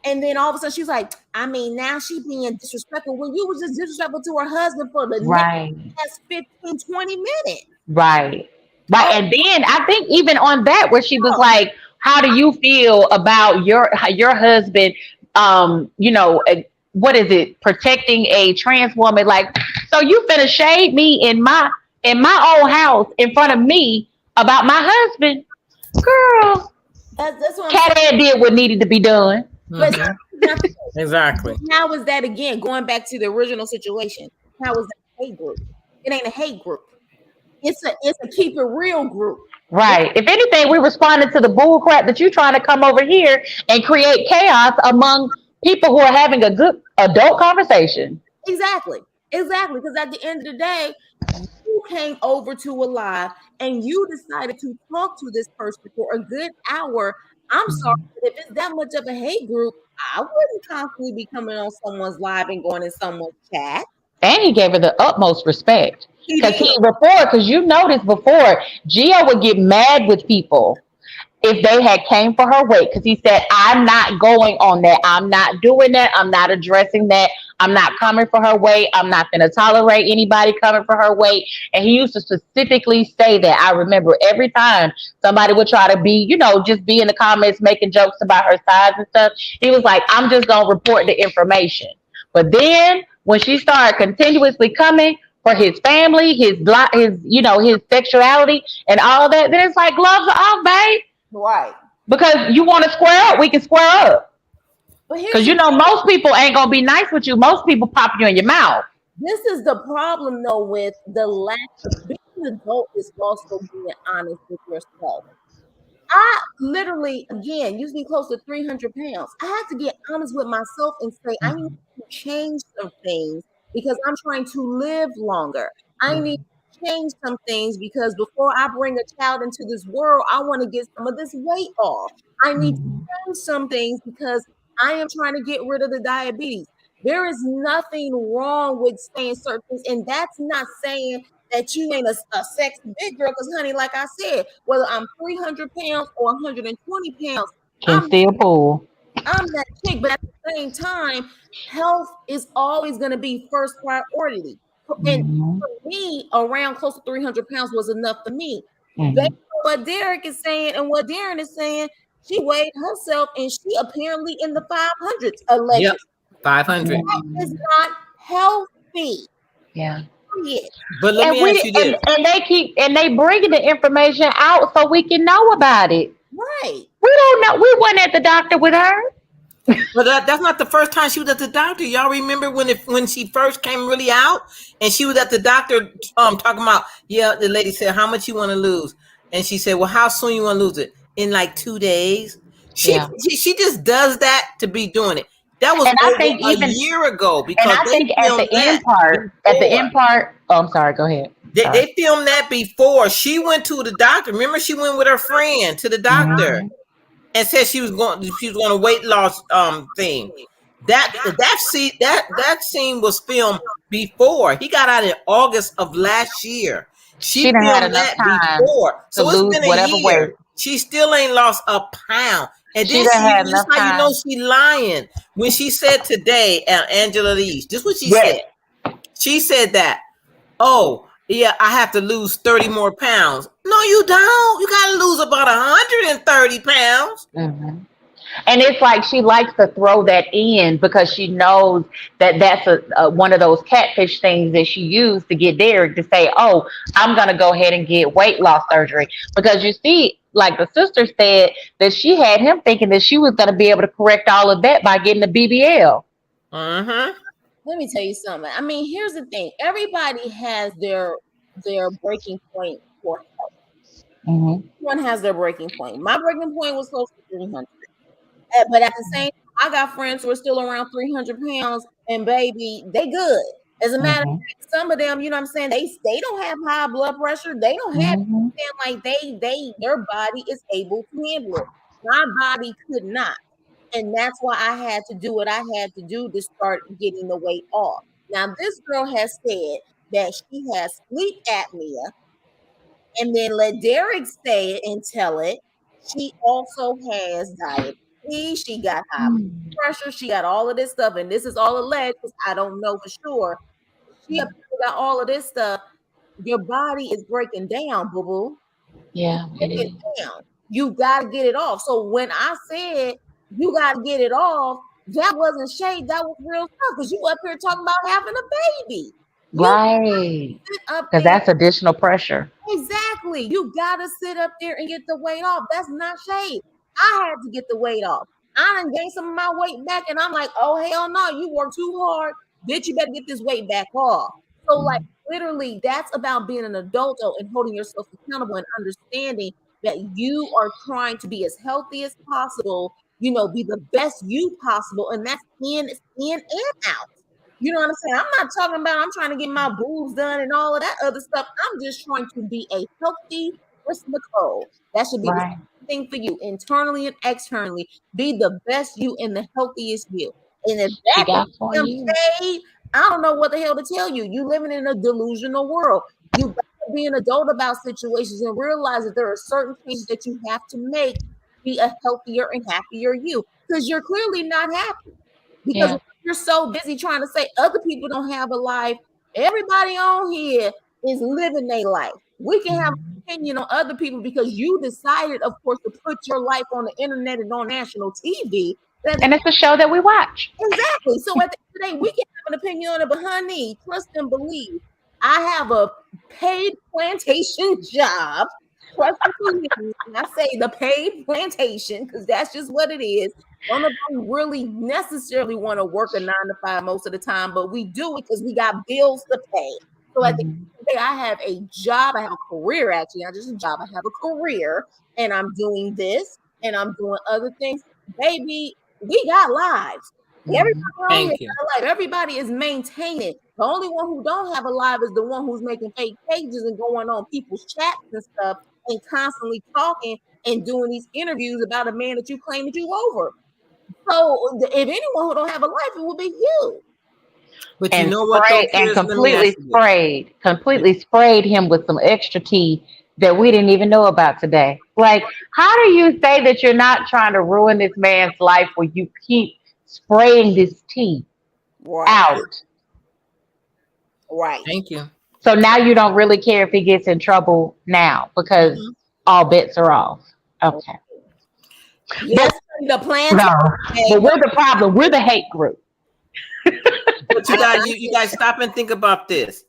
And then all of a sudden she's like, I mean, now she being disrespectful when you was just disrespectful to her husband for the next 15, 20 minutes. Right. Right. And then I think even on that where she was like, how do you feel about your husband, you know, what is it, protecting a trans woman? Like, so you finna shade me in my own house in front of me about my husband, girl. That's what Cat Ann did what needed to be done. Exactly. How is that again? Going back to the original situation. How is that a hate group? It ain't a hate group. It's a keep it real group. Right. If anything, we responded to the bull crap that you trying to come over here and create chaos among people who are having a good adult conversation. Exactly. Because at the end of the day, you came over to a live and you decided to talk to this person for a good hour. I'm sorry, if it's that much of a hate group, I wouldn't constantly be coming on someone's live and going in someone's chat. And he gave her the utmost respect. Because you noticed before, Geo would get mad with people if they had came for her weight. Because he said, I'm not going on that. I'm not doing that. I'm not addressing that. I'm not coming for her weight. I'm not going to tolerate anybody coming for her weight. And he used to specifically say that. I remember every time somebody would try to be, you know, just be in the comments making jokes about her size and stuff. He was like, I'm just going to report the information. But then when she started continuously coming for his family, his you know, his sexuality and all that, then it's like gloves are off, babe. Right. Because you want to square up, we can square up. Because you know most people ain't gonna be nice with you. Most people pop you in your mouth. This is the problem though with the lack of being an adult is also being honest with yourself. I literally, again, used to be close to 300 pounds. I had to get honest with myself and say, I need to change some things because I'm trying to live longer. I need change some things because before I bring a child into this world, I want to get some of this weight off. I need to change some things because I am trying to get rid of the diabetes. There is nothing wrong with saying certain things, and that's not saying that you ain't a sexy big girl. Because, honey, like I said, whether I'm 300 pounds or 120 pounds, Can still pull. I'm that chick. But at the same time, health is always going to be first priority. And for me, around close to 300 pounds was enough for me. Based on what Derek is saying and what Darren is saying, she weighed herself and she apparently in the 500s, allegedly. Yep, 500. That is not healthy. Yeah. Period. But let me ask you this. And they bringing the information out so we can know about it. Right. We don't know. We weren't at the doctor with her. But that's not the first time she was at the doctor. Y'all remember when she first came really out and she was at the doctor talking about, the lady said, how much you want to lose? And she said, well, how soon you want to lose it? In like 2 days. She just does that to be doing it. That was a year ago because and I think at the end part, oh, I'm sorry, go ahead. They filmed that before. She went to the doctor. Remember, she went with her friend to the doctor. And said she was going a weight loss thing. That scene was filmed before. He got out in August of last year. She filmed that before. So it's been a year. She still ain't lost a pound. And then just how you know she lying. When she said today, Angela Lee, this is what she said. She said that, I have to lose 30 more pounds. No, you don't. You got to lose about 130 pounds. And it's like she likes to throw that in because she knows that that's one of those catfish things that she used to get Derek to say, oh, I'm going to go ahead and get weight loss surgery. Because you see, like the sister said, that she had him thinking that she was going to be able to correct all of that by getting the BBL. Let me tell you something. I mean, here's the thing. Everybody has their breaking point for health. Everyone has their breaking point. My breaking point was close to 300. But at the same time, I got friends who are still around 300 pounds, and baby, they good. As a matter of fact, some of them, you know what I'm saying, they don't have high blood pressure. They don't have like their body is able to handle it. My body could not. And that's why I had to do what I had to do to start getting the weight off. Now, this girl has said that she has sleep apnea, and then let Derek say it and tell it. She also has diabetes. She got high blood pressure. She got all of this stuff, and this is all alleged because I don't know for sure. She got all of this stuff. Your body is breaking down, boo boo. Yeah, it is. Down. You got to get it off. So when I said you got to get it off, that wasn't shade. That was real stuff because you up here talking about having a baby. Right. Because that's additional pressure. Exactly. You got to sit up there and get the weight off. That's not shade. I had to get the weight off. I done gained some of my weight back, and I'm like, oh, hell no. You work too hard. Bitch, you better get this weight back off. So, like, literally, that's about being an adult and holding yourself accountable and understanding that you are trying to be as healthy as possible, be the best you possible, and that's in and out. You know what I'm saying? I'm not talking about I'm trying to get my boobs done and all of that other stuff. I'm just trying to be a healthy person, Nicole. That should be the thing for you, internally and externally. Be the best you and the healthiest you. And if that's paid, I don't know what the hell to tell you. You living in a delusional world. You got to be an adult about situations and realize that there are certain things that you have to make to be a healthier and happier you. Because you're clearly not happy. Because you're so busy trying to say other people don't have a life. Everybody on here is living their life. We can have an opinion on other people because you decided, of course, to put your life on the internet and on national TV. And it's a show that we watch. Exactly. So at the end of the day, we can have an opinion on it, but honey, trust and believe. I have a paid plantation job. Trust and believe. I say the paid plantation because that's just what it is. None of them really necessarily want to work a 9 to 5 most of the time, but we do it because we got bills to pay. So at the end of the day, I have a job. I have a career, actually. Not just a job. I have a career, and I'm doing this, and I'm doing other things. Baby, we got lives. Everybody on here Thank you. got a life. Everybody is maintaining. The only one who don't have a life is the one who's making fake pages and going on people's chats and stuff and constantly talking and doing these interviews about a man that you claim that you over. So if anyone who don't have a life, it will be you. But you And know what though, sprayed and Chris? Let me ask you this. completely sprayed him with some extra tea that we didn't even know about today. Like, how do you say that you're not trying to ruin this man's life when you keep spraying this tea Right. out? Right. Thank you. So now you don't really care if he gets in trouble now because Mm-hmm. all bets are off. Okay. Yes, the plan. No, but we're the problem. We're the hate group. But you guys stop and think about this.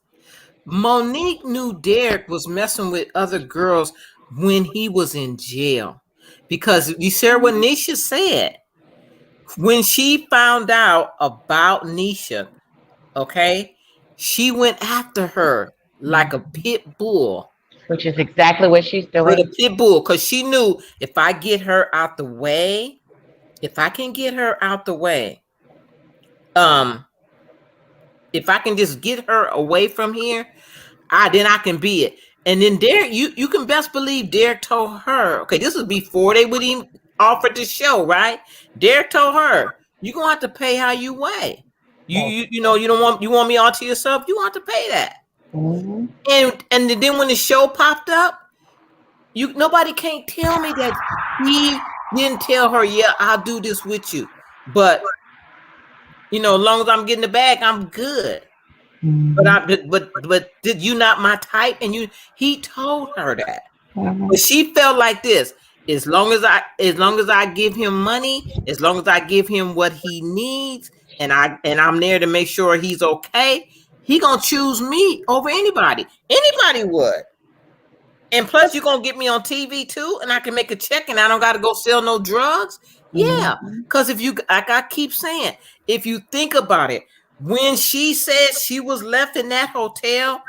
Monique knew Derek was messing with other girls when he was in jail. Because you heard what Nisha said. When she found out about Nisha, okay, she went after her like a pit bull. Which is exactly what she's With a doing. pit bull. Because she knew if I get her out the way, if I can get her out the way, if I can just get her away from here, then I can be it. And then Derek, you can best believe Derek told her, okay, this was before they would even offer the show, right? Derek told her, you're gonna have to pay how you weigh. You know, you want me all to yourself, you want to pay that. Mm-hmm. And then when the show popped up, nobody can't tell me that he didn't tell her, yeah, I'll do this with you. But as long as I'm getting the bag, I'm good. But did you not my type? And he told her that. Mm-hmm. But she felt like this. As long as I give him money, as long as I give him what he needs, and I'm there to make sure he's okay, he gonna choose me over anybody. Anybody would. And plus, you're gonna get me on TV too, and I can make a check, and I don't gotta go sell no drugs. Yeah, because if you, like I keep saying, if you think about it, when she said she was left in that hotel,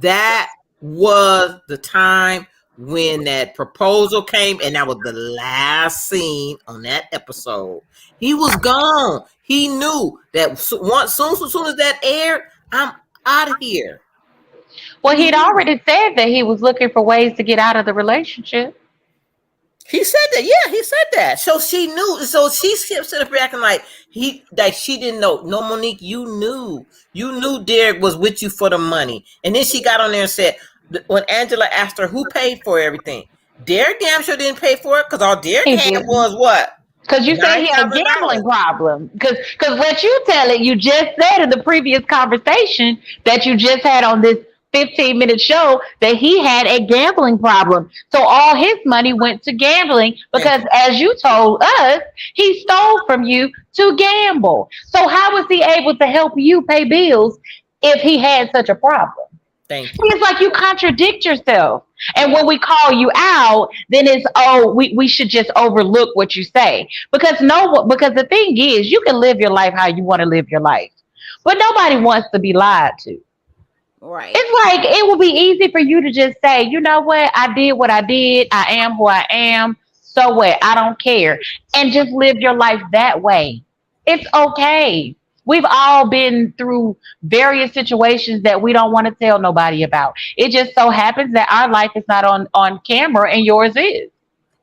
that was the time when that proposal came, and that was the last scene on that episode. He was gone. He knew that soon as that aired, I'm out of here. Well, he'd already said that he was looking for ways to get out of the relationship. He said that. Yeah, he said that. So she knew. So she kept sitting up acting like she didn't know. No, Monique, you knew. You knew Derek was with you for the money. And then she got on there and said, when Angela asked her who paid for everything, Derek damn sure didn't pay for it because all Derek He had didn't. was what? Because you said he had a gambling problem. Because what you tell it, you just said in the previous conversation that you just had on this 15-minute show that he had a gambling problem. So all his money went to gambling because, as you told us, he stole from you to gamble. So how was he able to help you pay bills if he had such a problem? Thank you. It's like you contradict yourself. And when we call you out, then it's, we should just overlook what you say. Because the thing is, you can live your life how you want to live your life. But nobody wants to be lied to. Right. It's like it will be easy for you to just say, you know what, I did what I did, I am who I am, so what? I don't care. And just live your life that way. It's okay. We've all been through various situations that we don't want to tell nobody about. It just so happens that our life is not on camera and yours is.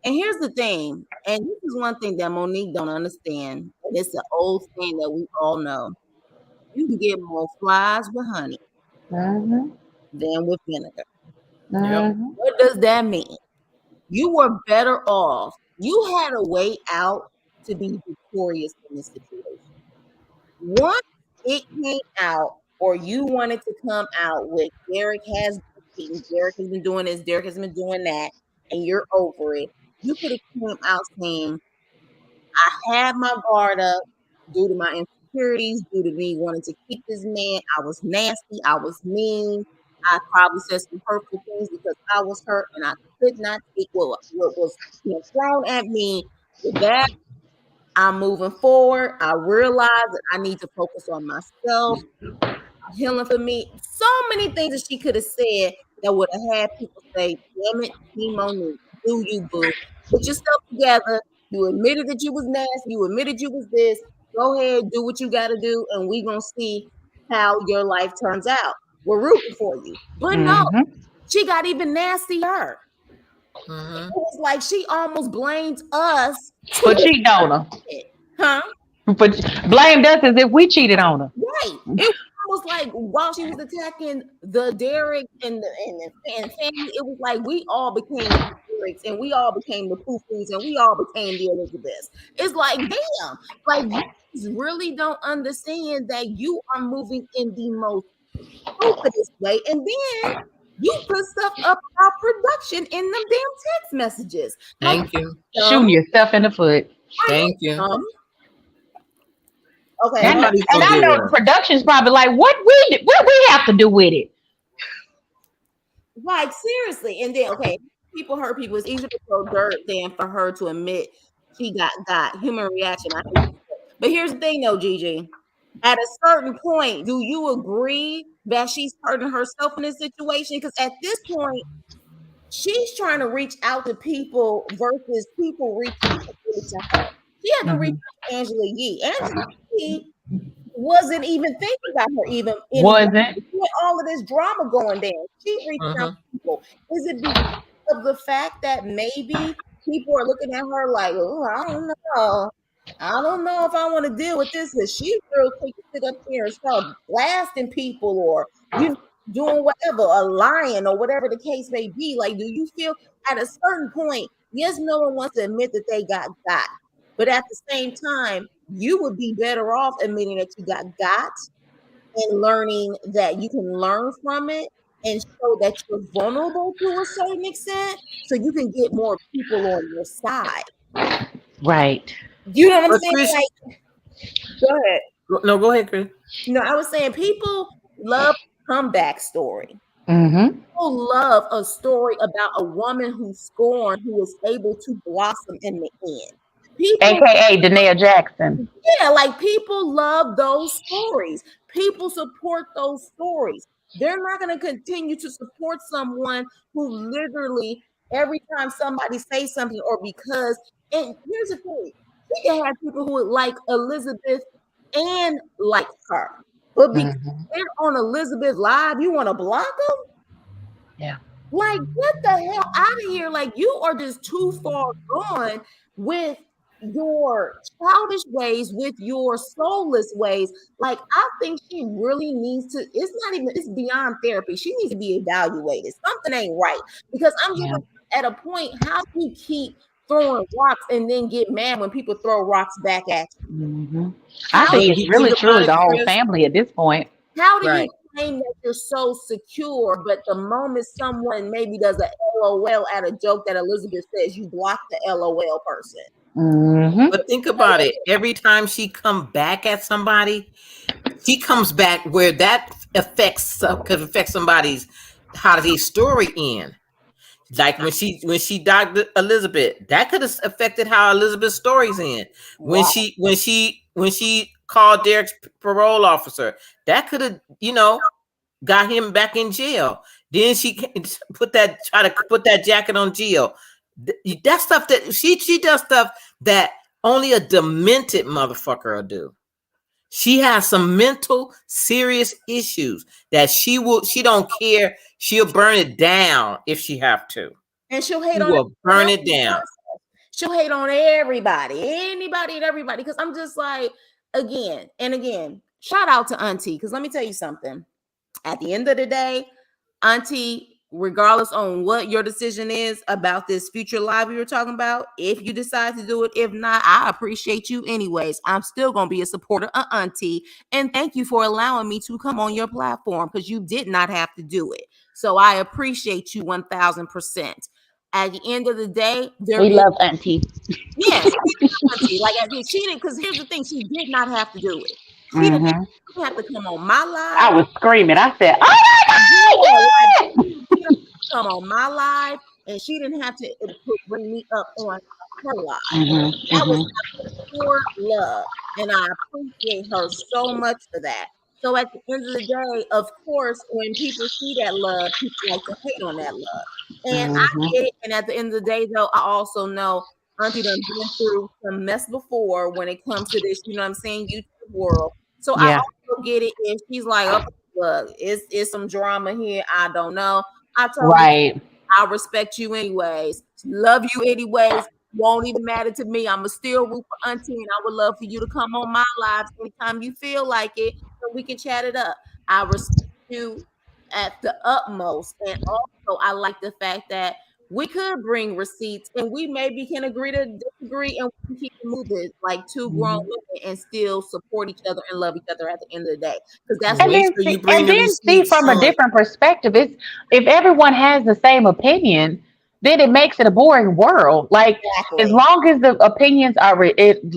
And here's the thing, and this is one thing that Monique don't understand, and it's an old thing that we all know. You can get more flies with honey than with vinegar. What does that mean? You were better off. You had a way out to be victorious in this situation. Once it came out, or you wanted to come out with Derek has been cheating, Derek has been doing this, Derek has been doing that, and you're over it, you could have come out saying, I had my guard up due to my insecurities, due to me wanting to keep this man. I was nasty, I was mean, I probably said some hurtful things because I was hurt and I could not take what was thrown at me. With that, I'm moving forward. I realize that I need to focus on myself, healing for me. So many things that she could have said that would have had people say, damn it, Team Monique, do you, boo? Put yourself together. You admitted that you was nasty. You admitted you was this. Go ahead, do what you got to do, and we gonna see how your life turns out. We're rooting for you. But no, she got even nastier. Mm-hmm. It was like she almost blamed us For cheating on her. huh? But blamed us as if we cheated on her. Right. It was almost like while she was attacking the Derek and family, it was like we all became the Dereks and we all became the Poofies and we all became the Elizabeths. It's like, damn, like you really don't understand that you are moving in the most stupidest way. And then you put stuff up about production in them damn text messages. Like, Thank you. Shooting yourself in the foot. Thank you. Okay. And Nobody's I gonna know do the that. production's probably like, what we have to do with it? Like seriously, and then okay, people hurt people. It's easier to throw dirt than for her to admit she got human reaction. But here's the thing, though, Gigi. At a certain point, do you agree that she's hurting herself in this situation? Because at this point, she's trying to reach out to people versus people reaching out to her. She had to reach out to Angela Yee. Angela Yee wasn't even thinking about her even Wasn't. with all of this drama going down. She reached out to people. Is it because of the fact that maybe people are looking at her like, oh, I don't know. I don't know if I want to deal with this because she's real quick to sit up here and start blasting people or doing whatever, a lying or whatever the case may be. Like, do you feel at a certain point, yes, no one wants to admit that they got, but at the same time, you would be better off admitting that you got and learning that you can learn from it and show that you're vulnerable to a certain extent so you can get more people on your side. Right. You know what I'm But saying? Chris, Like, go ahead. no, go ahead, Chris. No, I was saying people love comeback story. Mm-hmm. People love a story about a woman who's scorned who was able to blossom in the end. People, AKA Danae Jackson. yeah, like people love those stories. People support those stories. They're not going to continue to support someone who literally every time somebody says something or because, and here's the thing, we can have people who would like Elizabeth and like her, but because they're on Elizabeth Live, you want to block them? Yeah. Like, get the hell out of here. Like, you are just too far gone with your childish ways, with your soulless ways. Like, I think she really needs to, it's beyond therapy. She needs to be evaluated. Something ain't right. Because I'm just like, at a point, how do you keep throwing rocks and then get mad when people throw rocks back at you? I think it's really truly the whole Chris? family at this point. How do you claim that you're so secure, but the moment someone maybe does a LOL at a joke that Elizabeth says, you block the LOL person? But think about it. Every time she come back at somebody, she comes back where that could affect somebody's how their story end. Like when she dogged Elizabeth, that could have affected how Elizabeth's stories end. When she called Derek's parole officer, that could have got him back in jail. Then she try to put that jacket on Geo. That stuff that she does stuff that only a demented motherfucker will do. She has some mental serious issues that she don't care. She'll burn it down if she have to. And she'll hate burn it down. She'll hate on everybody, anybody and everybody. Because I'm just like, again and again, shout out to Auntie. Because let me tell you something. At the end of the day, Auntie, regardless on what your decision is about this future live we were talking about, if you decide to do it, if not, I appreciate you anyways. I'm still going to be a supporter of Auntie. And thank you for allowing me to come on your platform because you did not have to do it. So I appreciate you 1000%. At the end of the day, we love Auntie. Yes, Auntie. Like she didn't, because here's the thing, she did not have to do it. She didn't have to come on my live. I was screaming. I said, "Oh my God!" She didn't have to come on my live, and she didn't have to bring me up on her live. That was pure love, and I appreciate her so much for that. So at the end of the day, of course, when people see that love, people like to hate on that love. And I get it. And at the end of the day, though, I also know Auntie done been through some mess before when it comes to this, you know what I'm saying, YouTube world. So I Yeah. also get it if she's like, okay, look, it's some drama here. I don't know. I told her Right. I respect you anyways. Love you anyways. Won't even matter to me. I'ma still root for Auntie, and I would love for you to come on my lives anytime you feel like it, so we can chat it up. I respect you at the utmost, and also I like the fact that we could bring receipts, and we maybe can agree to disagree, and we can keep it moving like two grown women, and still support each other and love each other at the end of the day. Because that's And what. Make then sure you see, bring the receipts from a on. different perspective. It's if everyone has the same opinion, then it makes it a boring world. Like as Exactly. long as the opinions are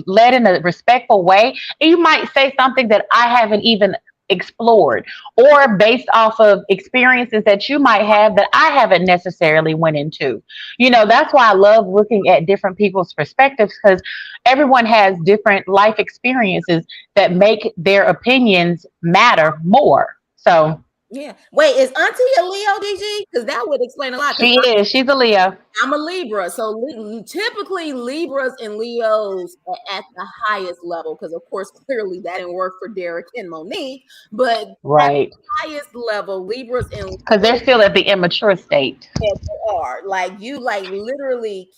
led in a respectful way, and you might say something that I haven't even explored, or based off of experiences that you might have that I haven't necessarily went into. That's why I love looking at different people's perspectives, because everyone has different life experiences that make their opinions matter more. So Yeah. Wait, is Auntie a Leo, DG? Because that would explain a lot. Because she is. She's a Leo. I'm a Libra, so typically Libras and Leos are at the highest level. Because of course, clearly that didn't work for Derek and Monique, but at Right. the highest level, Libras and Because they're still at the immature state. Leos are like you, like literally.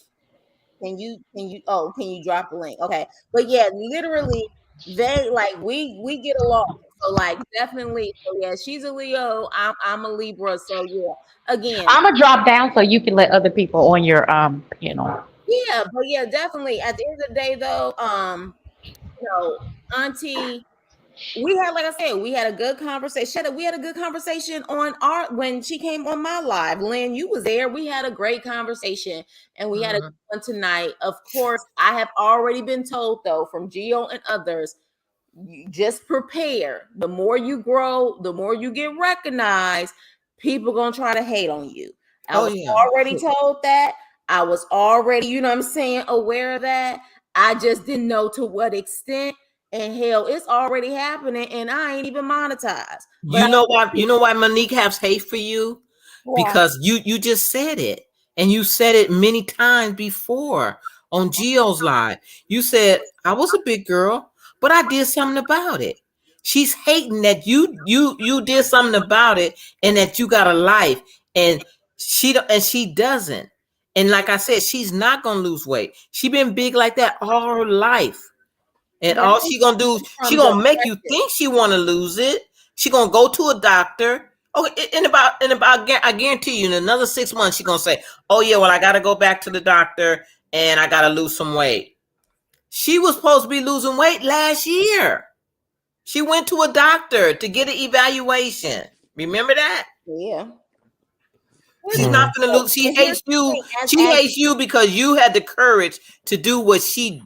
Can you drop the link? Okay, but yeah, literally, they like we get along. So like definitely, so yeah, she's a Leo. I'm a Libra. So yeah, again, I'm gonna drop down so you can let other people on your panel. yeah, but yeah, definitely. At the end of the day, though, Auntie, we had, like I said, we had a good conversation. We had a good conversation on our when she came on my live. Lynn, you was there. We had a great conversation, and we had a good one tonight. Of course, I have already been told though from Geo and others, you just prepare. The more you grow, the more you get recognized. People gonna try to hate on you. I Oh was yeah. already told that. I was already, you know what I'm saying, aware of that. I just didn't know to what extent. And hell, it's already happening, and I ain't even monetized. But You know why? You know why Monique has hate for you? why? Because you just said it, and you said it many times before on Geo's live. You said I was a big girl, but I did something about it. She's hating that you did something about it, and that you got a life, and she doesn't. And like I said, she's not gonna lose weight. She been big like that all her life. And But all she gonna do, she from gonna make you depression. think she wanna lose it. She gonna go to a doctor. Okay, I guarantee you, in another 6 months, she gonna say, "Oh yeah, well I gotta go back to the doctor and I gotta lose some weight." She was supposed to be losing weight last year. She went to a doctor to get an evaluation. Remember that? Yeah. She's not gonna lose. She And here's hates the you. thing, She hates you because you had the courage to do what she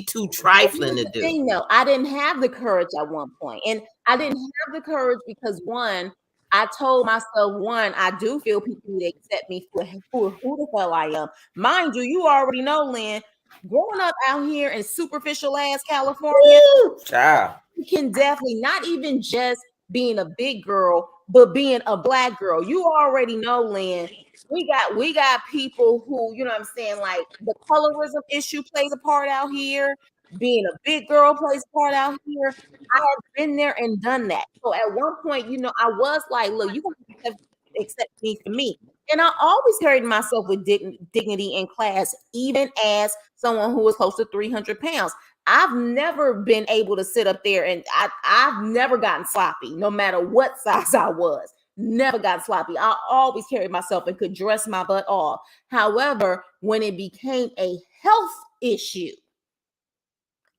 too trifling here's to the do. thing though, I didn't have the courage at one point. And I didn't have the courage because one, I told myself, one, I do feel people need to accept me for who the hell I am. Mind you, you already know, Lynn, growing up out here in superficial ass California, Woo, child. you can definitely not even just being a big girl, but being a black girl. You already know, Lynn. We got people who, you know what I'm saying, like the colorism issue plays a part out here. Being a big girl plays a part out here. I have been there and done that. So at one point, I was like, look, you gonna accept me for me. And I always carried myself with dignity and class, even as someone who was close to 300 pounds. I've never been able to sit up there and I've never gotten sloppy, no matter what size I was. Never got sloppy. I always carried myself and could dress my butt off. However, when it became a health issue,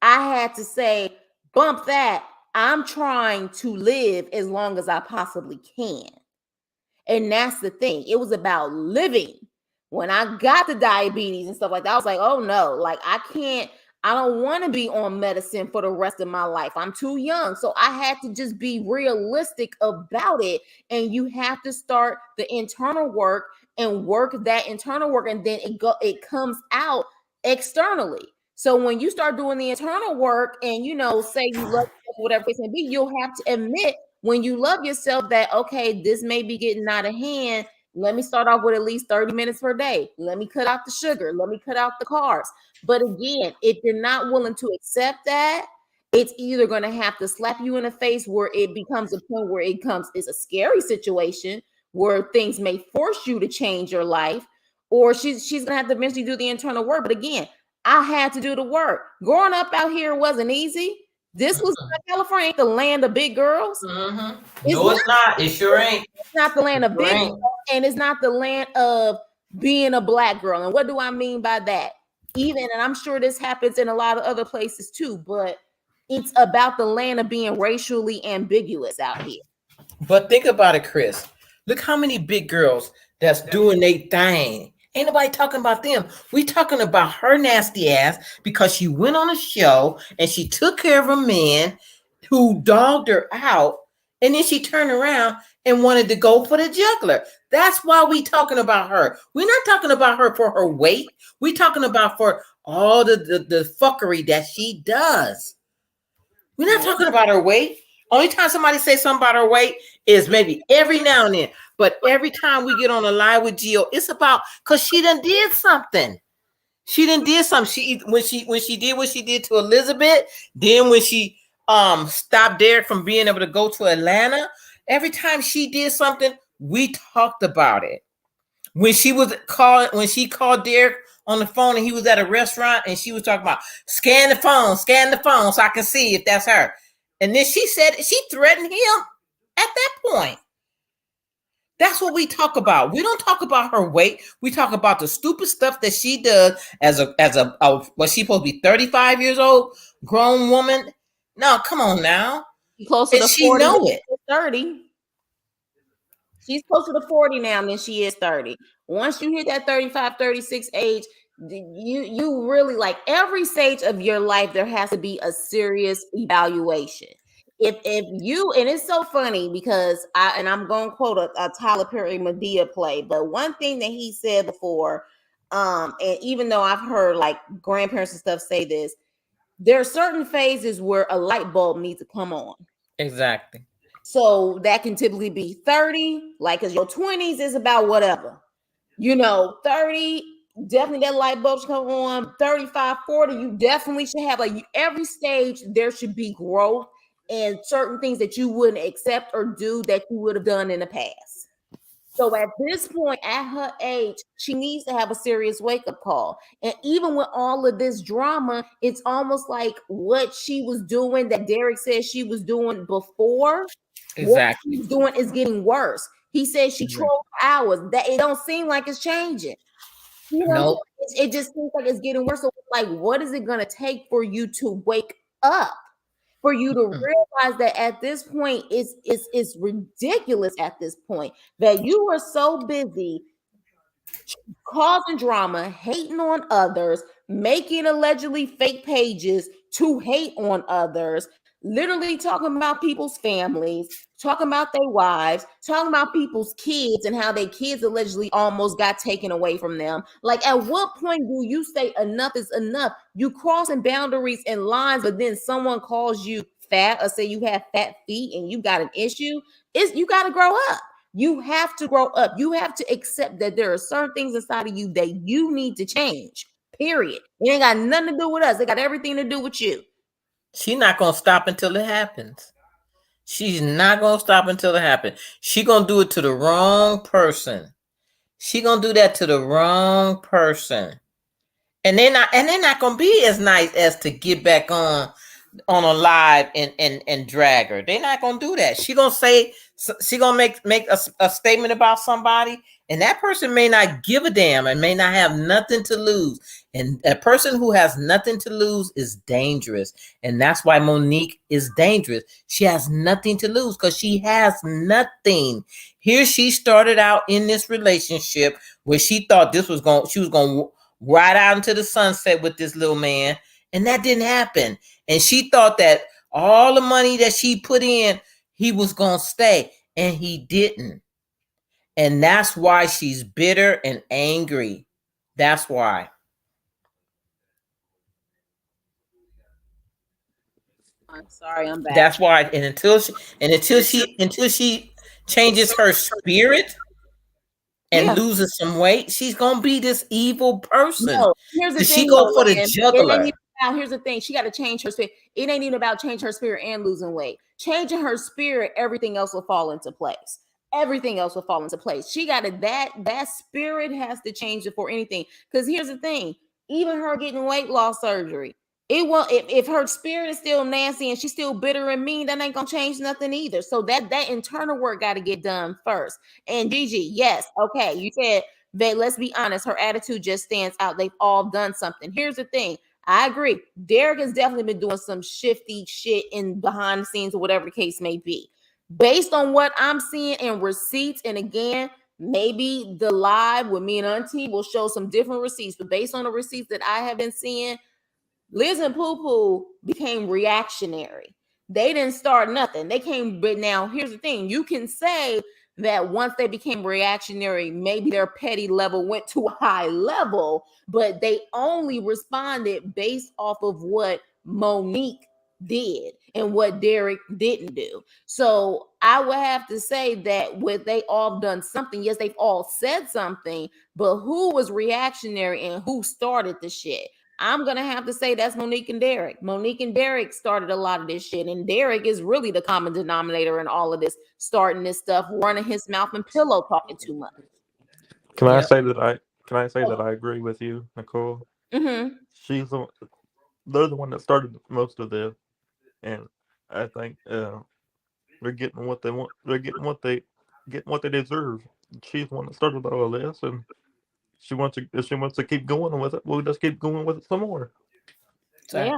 I had to say, bump that. I'm trying to live as long as I possibly can. And that's the thing. It was about living. When I got the diabetes and stuff like that, I was like, oh no, like I don't want to be on medicine for the rest of my life. I'm too young. So I had to just be realistic about it. And you have to start the internal work and work that internal work, and then it comes out externally. So when you start doing the internal work and say you love yourself, whatever it may be, you'll have to admit when you love yourself that okay, this may be getting out of hand, Let me start off with at least 30 minutes per day. Let me cut out the sugar. Let me cut out the carbs. But again, if you're not willing to accept that, it's either going to have to slap you in the face where it becomes a point where it's a scary situation where things may force you to change your life, or she's going to have to eventually do the internal work. But again, I had to do the work. Growing up out here wasn't easy. This was California, ain't the land of big girls. No, it's not. It sure ain't. It's not the land of big girls, and it's not the land of being a black girl. And what do I mean by that? Even, and I'm sure this happens in a lot of other places too, but it's about the land of being racially ambiguous out here. But think about it, Chris. Look how many big girls that's doing their thing. Ain't nobody talking about them. We talking about her nasty ass because she went on a show and she took care of a man who dogged her out, and then she turned around and wanted to go for the juggler. That's why we talking about her. We're not talking about her for her weight. We talking about for all the fuckery that she does. We're not talking about her weight. Only time somebody say something about her weight is maybe every now and then. But every time we get on a live with Geo, it's about because she done did something. She done did something. When she did what she did to Elizabeth, then when she stopped Derek from being able to go to Atlanta, every time she did something, we talked about it. When she called Derek on the phone and he was at a restaurant and she was talking about scan the phone so I can see if that's her. And then she said she threatened him at that point. That's what we talk about. We don't talk about her weight. We talk about the stupid stuff that she does as a was she supposed to be 35 years old, grown woman? No, come on now. Closer to 40, she know it. 30. She's closer to 40 now than she is 30. Once you hit that 35, 36 age, you really, like, every stage of your life, there has to be a serious evaluation. If you, and it's so funny because I'm going to quote a Tyler Perry Medea play, but one thing that he said before, and even though I've heard like grandparents and stuff say this, there are certain phases where a light bulb needs to come on. Exactly. So that can typically be 30, like, because your 20s is about whatever. 30, definitely that light bulb should come on. 35, 40, you definitely should have, like, every stage there should be growth and certain things that you wouldn't accept or do that you would have done in the past. So at this point, at her age, she needs to have a serious wake-up call. And even with all of this drama, it's almost like what she was doing that Derek said she was doing before, exactly, what she's doing is getting worse. He said she trolls hours. That it don't seem like it's changing. Nope. It just seems like it's getting worse. So, like, what is it going to take for you to wake up? For you to realize that at this point, it's ridiculous at this point that you are so busy causing drama, hating on others, making allegedly fake pages to hate on others, literally talking about people's families, talking about their wives, talking about people's kids and how their kids allegedly almost got taken away from them. Like, at what point do you say enough is enough? You crossing boundaries and lines, but then someone calls you fat or say you have fat feet and you got an issue. You got to grow up. You have to grow up. You have to accept that there are certain things inside of you that you need to change. Period. It ain't got nothing to do with us. It got everything to do with you. She's not gonna stop until it happens. She's not gonna stop until it happens. She gonna do it to the wrong person. She gonna do that to the wrong person, and they're not gonna be as nice as to get back on a live and drag her. They're not gonna do that. She gonna make a statement about somebody, and that person may not give a damn and may not have nothing to lose. And a person who has nothing to lose is dangerous. And that's why Monique is dangerous. She has nothing to lose because she has nothing. Here she started out in this relationship where she thought she was going to ride out into the sunset with this little man. And that didn't happen. And she thought that all the money that she put in, he was going to stay. And he didn't. And that's why she's bitter and angry. That's why. I'm sorry, I'm back. That's why. And until she changes her spirit, and loses some weight, she's gonna be this evil person. No, here's the She thing. go for the It juggler. ain't even about, here's the thing. She got to change her spirit. It ain't even about changing her spirit and losing weight. Changing her spirit, everything else will fall into place. Everything else will fall into place. She got to that spirit has to change before anything. Because here's the thing. Even her getting weight loss surgery, it won't. If her spirit is still nasty and she's still bitter and mean, that ain't gonna change nothing either. So that internal work got to get done first. And Gigi, yes, okay, you said that. Let's be honest, her attitude just stands out. They've all done something. Here's the thing. I agree. Derek has definitely been doing some shifty shit in behind the scenes or whatever the case may be. Based on what I'm seeing in receipts, and again, maybe the live with me and Auntie will show some different receipts, but based on the receipts that I have been seeing, Liz and Poo Poo became reactionary. They didn't start nothing. They came, but now here's the thing. You can say that once they became reactionary, maybe their petty level went to a high level, but they only responded based off of what Monique did and what Derek didn't do. So I would have to say that with they all done something. Yes, they've all said something, but who was reactionary and who started the shit? I'm going to have to say that's Monique and Derek. Monique and Derek started a lot of this shit. And Derek is really the common denominator in all of this, starting this stuff, running his mouth and pillow talking too much. Can I say that I agree with you, Nicole? Mm-hmm. They're the one that started most of this, and I think they're getting what they want. They're getting what they deserve. She's the one that started all of this, and she wants to keep going with it. We'll just keep going with it some more. Yeah.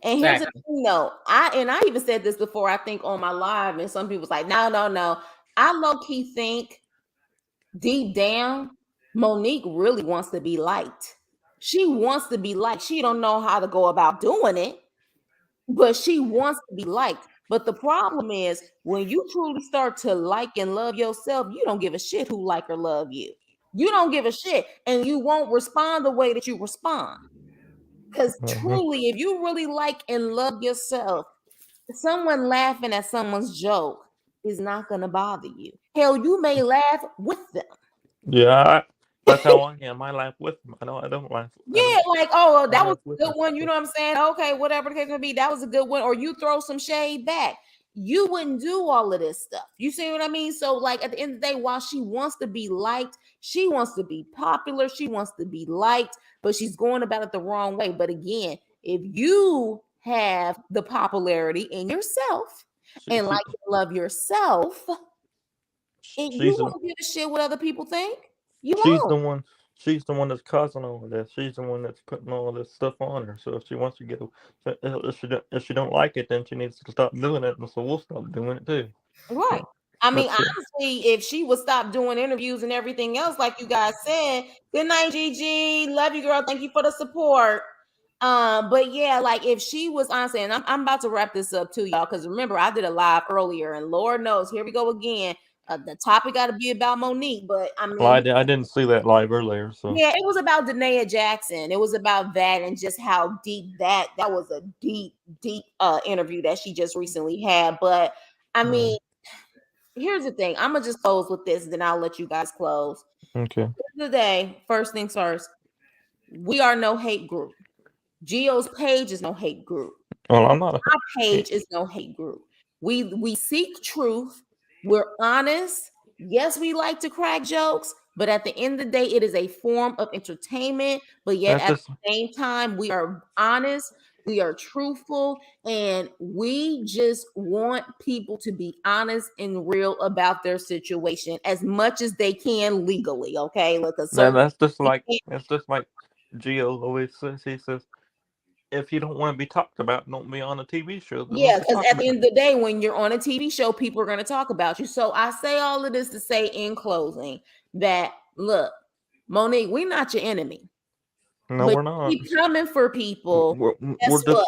And here's the thing, though. I even said this before, I think on my live, and some people's like, no. I low-key think deep down, Monique really wants to be liked. She wants to be liked. She don't know how to go about doing it, but she wants to be liked. But the problem is when you truly start to like and love yourself, you don't give a shit who like or love you. You don't give a shit, and you won't respond the way that you respond. Because truly, if you really like and love yourself, someone laughing at someone's joke is not going to bother you. Hell, you may laugh with them. Yeah, that's how I am. I laugh with them. I don't laugh. Yeah, like, oh, that was a good one. You know what I'm saying? Okay, whatever the case may be, that was a good one. Or you throw some shade back. You wouldn't do all of this stuff. You see what I mean? So, like, at the end of the day, while she wants to be liked, she wants to be popular, she wants to be liked, but she's going about it the wrong way. But again, if you have the popularity in yourself and like to love yourself, and you won't give a shit what other people think. You won't. She's the one that's causing all of this. She's the one that's putting all of this stuff on her. So if she wants to get, if she don't like it, then she needs to stop doing it, and so we'll stop doing it too. Right. I mean, honestly, if she would stop doing interviews and everything else, like you guys said, good night, Gigi. Love you, girl. Thank you for the support. But yeah, like if she was honestly, and I'm about to wrap this up too, y'all, because remember I did a live earlier, and Lord knows, here we go again. The topic got to be about Monique, but I mean, I didn't see that live earlier, so yeah, it was about Danae Jackson. It was about that and just how deep that was a deep interview that she just recently had. But I mean, here's the thing. I'm gonna just close with this, then I'll let you guys close. Okay. Today, first things first, we are no hate group. Geo's page is no hate group. Well, I'm not. Our page is no hate group. We seek truth. We're honest. Yes, we like to crack jokes, but at the end of the day, it is a form of entertainment. But yet at the same time, we are honest, we are truthful, and we just want people to be honest and real about their situation as much as they can legally. Okay, that's just like Geo always says. He says, if you don't want to be talked about, don't be on a TV show. Yeah, because at the end of the day, when you're on a TV show, people are going to talk about you. So I say all of this to say in closing that, look, Monique, we're not your enemy. No, we're not. Keep coming for people. Guess what?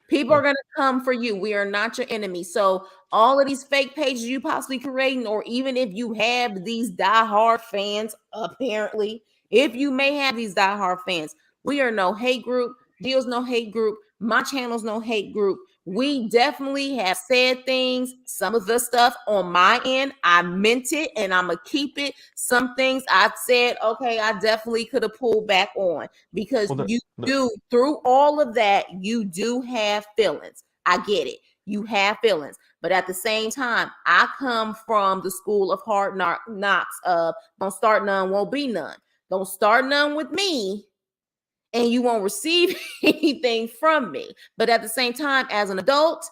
People are going to come for you. We are not your enemy. So all of these fake pages you possibly creating, or even if you have these diehard fans, apparently, if you may have these diehard fans, we are no hate group. Deal's no hate group. My channel's no hate group. We definitely have said things. Some of the stuff on my end, I meant it and I'm going to keep it. Some things I said, okay, I definitely could have pulled back on because you do, through all of that, you do have feelings. I get it. You have feelings. But at the same time, I come from the school of hard knocks of don't start none, won't be none. Don't start none with me and you won't receive anything from me. But at the same time, as an adult,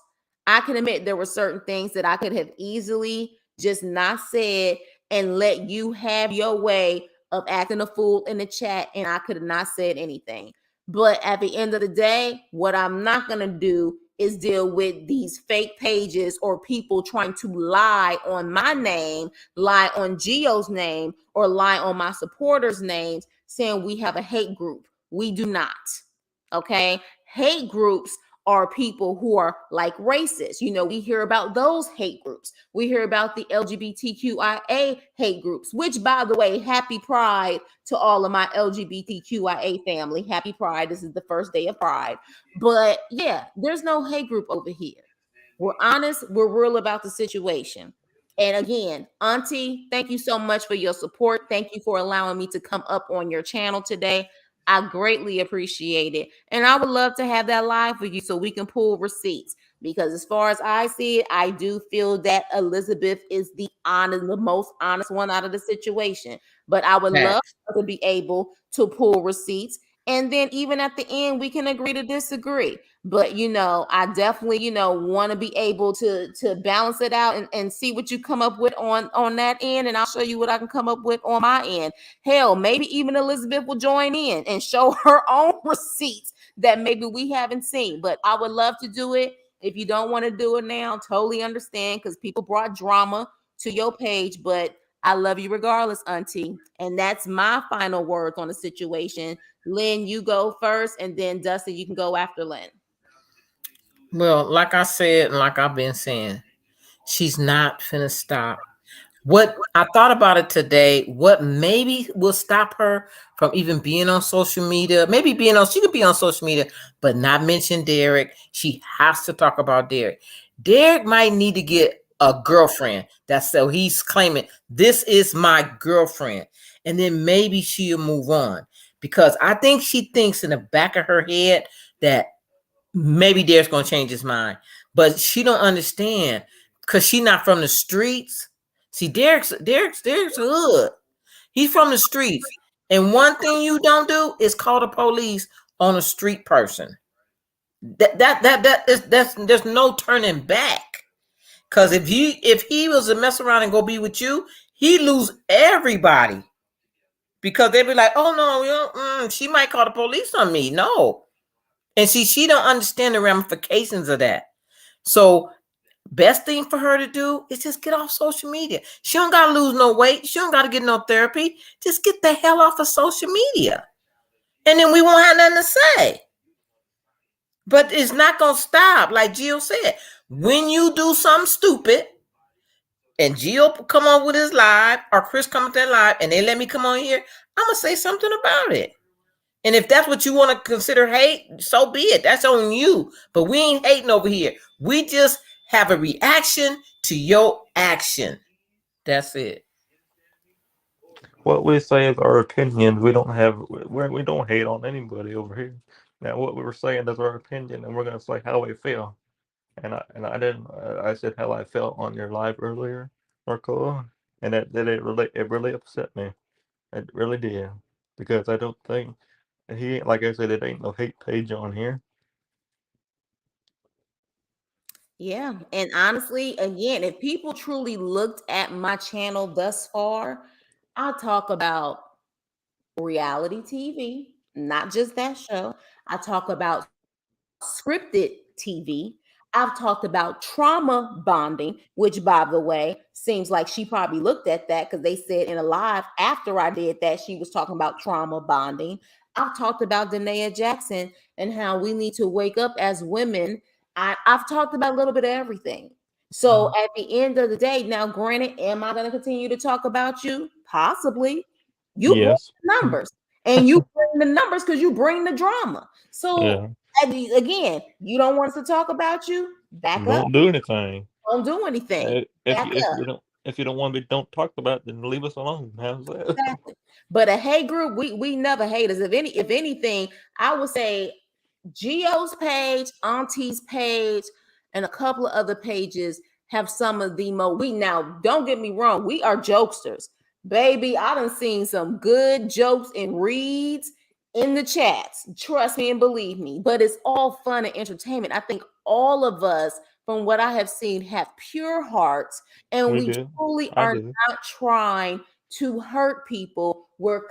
I can admit there were certain things that I could have easily just not said and let you have your way of acting a fool in the chat, and I could have not said anything. But at the end of the day, what I'm not going to do is deal with these fake pages or people trying to lie on my name, lie on Geo's name, or lie on my supporters' names, saying we have a hate group. We do not. Okay. Hate groups are people who are like racist. You know, we hear about those hate groups. We hear about the LGBTQIA hate groups, which, by the way, happy Pride to all of my LGBTQIA family. Happy Pride. This is the first day of Pride. But yeah, there's no hate group over here. We're honest. We're real about the situation. And again, Auntie, thank you so much for your support. Thank you for allowing me to come up on your channel today. I greatly appreciate it. And I would love to have that live for you so we can pull receipts. Because as far as I see it, I do feel that Elizabeth is the most honest one out of the situation. But I would love to be able to pull receipts. And then even at the end, we can agree to disagree. But, you know, I definitely, you know, want to be able to balance it out and see what you come up with on that end. And I'll show you what I can come up with on my end. Hell, maybe even Elizabeth will join in and show her own receipts that maybe we haven't seen. But I would love to do it. If you don't want to do it now, totally understand, because people brought drama to your page. But I love you regardless, Auntie. And that's my final words on the situation. Lynn, you go first, and then Dustin, you can go after Lynn. Well, like I said, and like I've been saying, she's not finna stop. What I thought about it today, what maybe will stop her from even being on social media, she could be on social media, but not mention Derek. She has to talk about Derek. Derek might need to get a girlfriend. That's so he's claiming this is my girlfriend. And then maybe she'll move on. Because I think she thinks in the back of her head that maybe Derek's gonna change his mind. But she don't understand because she's not from the streets. See, Derek's hood. He's from the streets. And one thing you don't do is call the police on a street person. There's no turning back. Cause if he was to mess around and go be with you, he'd lose everybody. Because they'd be like, oh no, she might call the police on me. No. And see, she don't understand the ramifications of that. So best thing for her to do is just get off social media. She don't got to lose no weight. She don't got to get no therapy. Just get the hell off of social media. And then we won't have nothing to say. But it's not going to stop. Like Gio said, when you do something stupid and Gio come on with his live or Chris come with their live and they let me come on here, I'm going to say something about it. And if that's what you want to consider hate, so be it. That's on you. But we ain't hating over here. We just have a reaction to your action. That's it. What we say is our opinions. We don't hate on anybody over here. Now, what we were saying is our opinion, and we're gonna say how we feel. And I said how I felt on your live earlier, Marco, and it really upset me. It really did, because I don't think like I said, it ain't no hate page on here. Yeah. And honestly, again, if people truly looked at my channel thus far, I talk about reality TV, not just that show. I talk about scripted TV. I've talked about trauma bonding, which, by the way, seems like she probably looked at that because they said in a live after I did that, she was talking about trauma bonding. I've talked about Danae Jackson and how we need to wake up as women. I've talked about a little bit of everything. So at the end of the day, now, granted, am I going to continue to talk about you? Possibly. You bring Yes. the numbers, and you bring the numbers because you bring the drama. So Yeah. again, you don't want us to talk about you, back up. Don't do anything. Don't do anything. Back up. If you don't want to be don't talked about, then leave us alone. How's that? Exactly. But a hate group, we never hate us. If anything, I would say Geo's page, Auntie's page, and a couple of other pages have some of the most. Now, don't get me wrong, we are jokesters. Baby, I done seen some good jokes and reads in the chats. Trust me and believe me. But it's all fun and entertainment. I think all of us, from what I have seen, have pure hearts, and we truly are not trying to hurt people. We're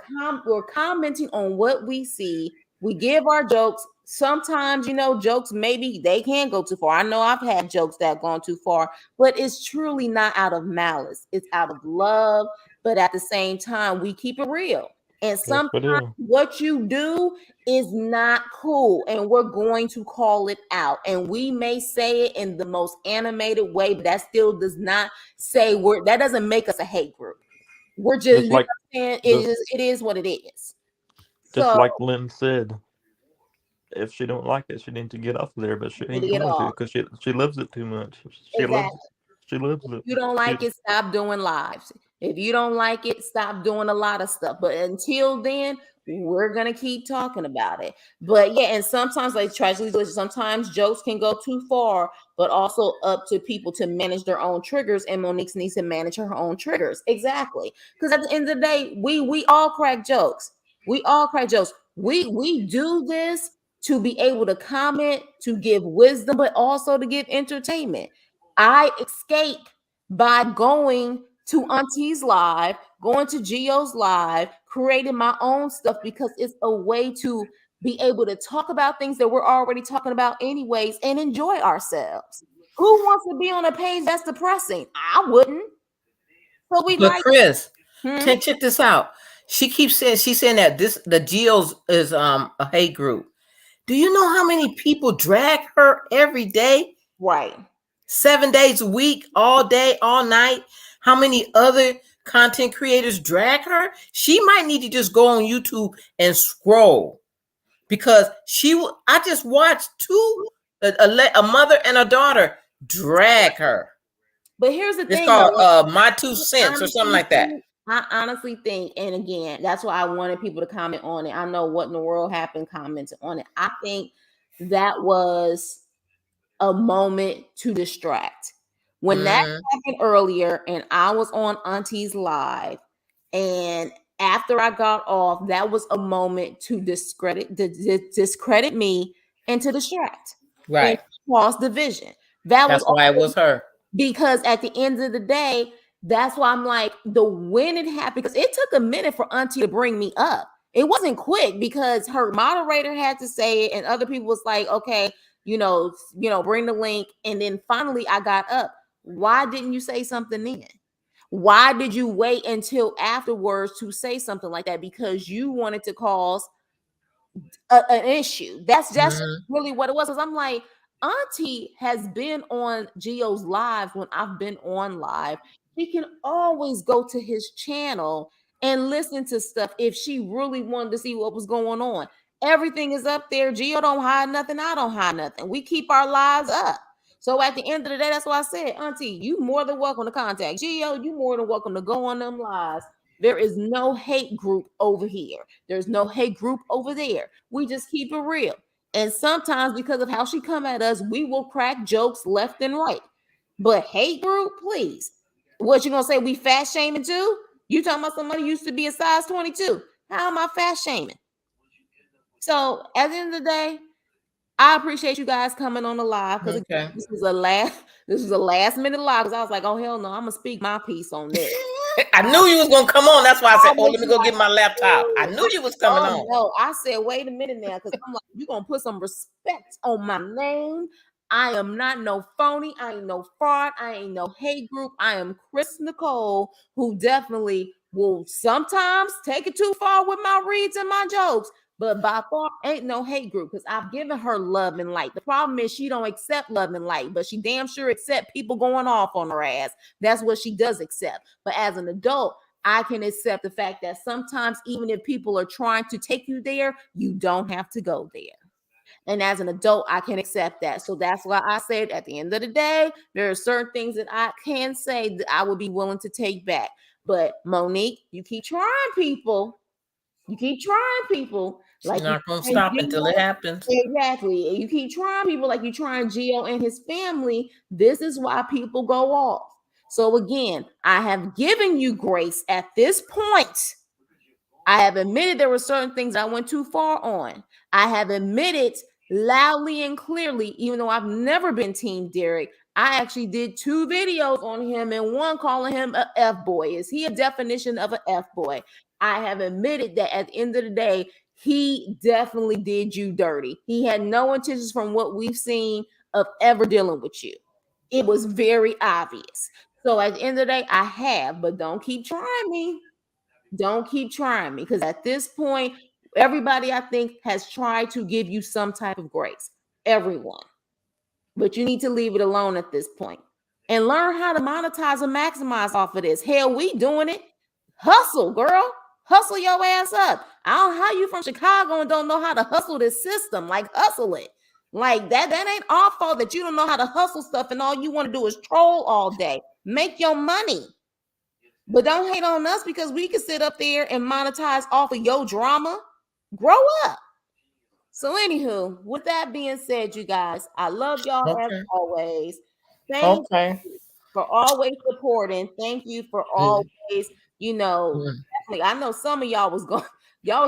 commenting on what we see. We give our jokes. Sometimes, jokes, maybe they can go too far. I know I've had jokes that have gone too far, but it's truly not out of malice. It's out of love. But at the same time, we keep it real. And sometimes what you do is not cool, and we're going to call it out. And we may say it in the most animated way, but that still does not say that doesn't make us a hate group. We're just, you know what I'm saying? It is what it is. Just like Lynn said, if she don't like it, she needs to get off there, but she ain't going to because she loves it too much. She loves it. If you don't like it, stop doing lives. If you don't like it, stop doing a lot of stuff. But until then, we're gonna keep talking about it. But yeah, and sometimes, like Tragedy Delicious, sometimes jokes can go too far, but also up to people to manage their own triggers. And Monique needs to manage her own triggers. Exactly. Because at the end of the day, we all crack jokes. We all crack jokes. We do this to be able to comment, to give wisdom, but also to give entertainment. I escape by going to Auntie's live, going to Geo's live, creating my own stuff because it's a way to be able to talk about things that we're already talking about anyways and enjoy ourselves. Who wants to be on a page that's depressing? I wouldn't. So but Chris, check this out. She's saying that the Geo's is a hate group. Do you know how many people drag her every day? Right. 7 days a week, all day, all night. How many other content creators drag her? She might need to just go on YouTube and scroll, because I just watched a mother and a daughter drag her. But here's the thing. It's called My 2 Cents or something like that. I honestly think, and again, that's why I wanted people to comment on it. I know what in the world happened commenting on it. I think that was a moment to distract. When that happened earlier, and I was on Auntie's live, and after I got off, that was a moment to discredit me and to distract, right? And cause division. That's why it was her. Because at the end of the day, that's why I'm like, when it happened, because it took a minute for Auntie to bring me up. It wasn't quick because her moderator had to say it, and other people was like, okay, bring the link. And then finally I got up. Why didn't you say something then? Why did you wait until afterwards to say something like that? Because you wanted to cause an issue. That's just really what it was. Because I'm like, Auntie has been on Geo's live when I've been on live. She can always go to his channel and listen to stuff if she really wanted to see what was going on. Everything is up there. Geo don't hide nothing. I don't hide nothing. We keep our lives up. So at the end of the day, that's why I said, Auntie, you more than welcome to contact Geo. You more than welcome to go on them lives. There is no hate group over here. There's no hate group over there. We just keep it real. And sometimes because of how she come at us, we will crack jokes left and right. But hate group, please. What you gonna say? We fat shaming too? You talking about somebody used to be a size 22? How am I fat shaming? So at the end of the day, I appreciate you guys coming on the live because this was a last minute live because I was like, oh hell no, I'm gonna speak my piece on this. I knew you was gonna come on. That's why I said, let me go get my laptop. I knew you was coming on. No, I said, wait a minute now, because I'm like, you're gonna put some respect on my name. I am not no phony. I ain't no fraud. I ain't no hate group. I am Chris Nicole, who definitely will sometimes take it too far with my reads and my jokes. But by far ain't no hate group because I've given her love and light. The problem is she don't accept love and light, but she damn sure accept people going off on her ass. That's what she does accept. But as an adult, I can accept the fact that sometimes even if people are trying to take you there, you don't have to go there. And as an adult, I can accept that. So that's why I said at the end of the day, there are certain things that I can say that I would be willing to take back. But Monique, you keep trying people. You keep trying people. She's Like not going to stop until it happens. Exactly. You keep trying people like you trying Geo and his family. This is why people go off. So again, I have given you grace at this point. I have admitted there were certain things I went too far on. I have admitted loudly and clearly, even though I've never been Team Derek, I actually did 2 videos on him and one calling him a F-boy. Is he a definition of an F-boy? I have admitted that at the end of the day, he definitely did you dirty. He had no intentions from what we've seen of ever dealing with you. It was very obvious. So at the end of the day, I have, but don't keep trying me. Don't keep trying me, because at this point, everybody I think has tried to give you some type of grace. Everyone. But you need to leave it alone at this point and learn how to monetize and maximize off of this. Hell, we doing it. Hustle, girl. Hustle your ass up. I don't know how you from Chicago and don't know how to hustle this system. Like, hustle it. Like, that ain't our fault that you don't know how to hustle stuff and all you want to do is troll all day. Make your money. But don't hate on us because we can sit up there and monetize off of your drama. Grow up. So, anywho, with that being said, you guys, I love y'all as always. Thank you for always supporting. Thank you for always, definitely. I know some of y'all was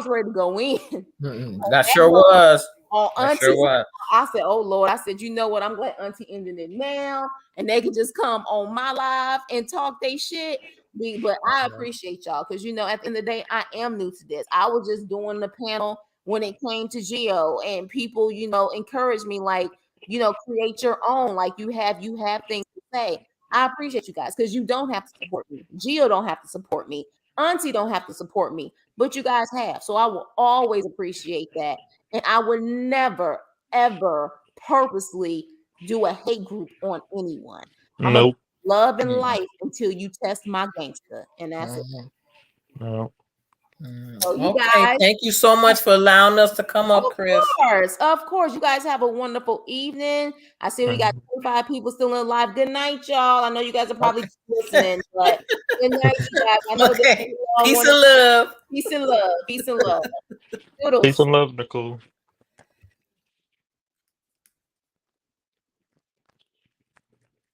ready to go in. That sure was. Auntie, sure was. I said, oh Lord, I said, you know what? I'm glad Auntie ended it now, and they can just come on my live and talk they shit. But I appreciate y'all because at the end of the day, I am new to this. I was just doing the panel when it came to Geo, and people, encouraged me like, create your own. Like you have things to say. I appreciate you guys because you don't have to support me. Geo don't have to support me. Auntie don't have to support me, but you guys have. So I will always appreciate that. And I would never, ever purposely do a hate group on anyone. I'm Nope. love and life until you test my gangster. And that's it. No. So you Okay, guys, thank you so much for allowing us to come up, Chris. Of course. You guys have a wonderful evening. I see we got 25 people still in live. Good night, y'all. I know you guys are probably listening, but good night, you guys. I know Peace and love. Peace and love. Peace and love. Peace and love, Nicole.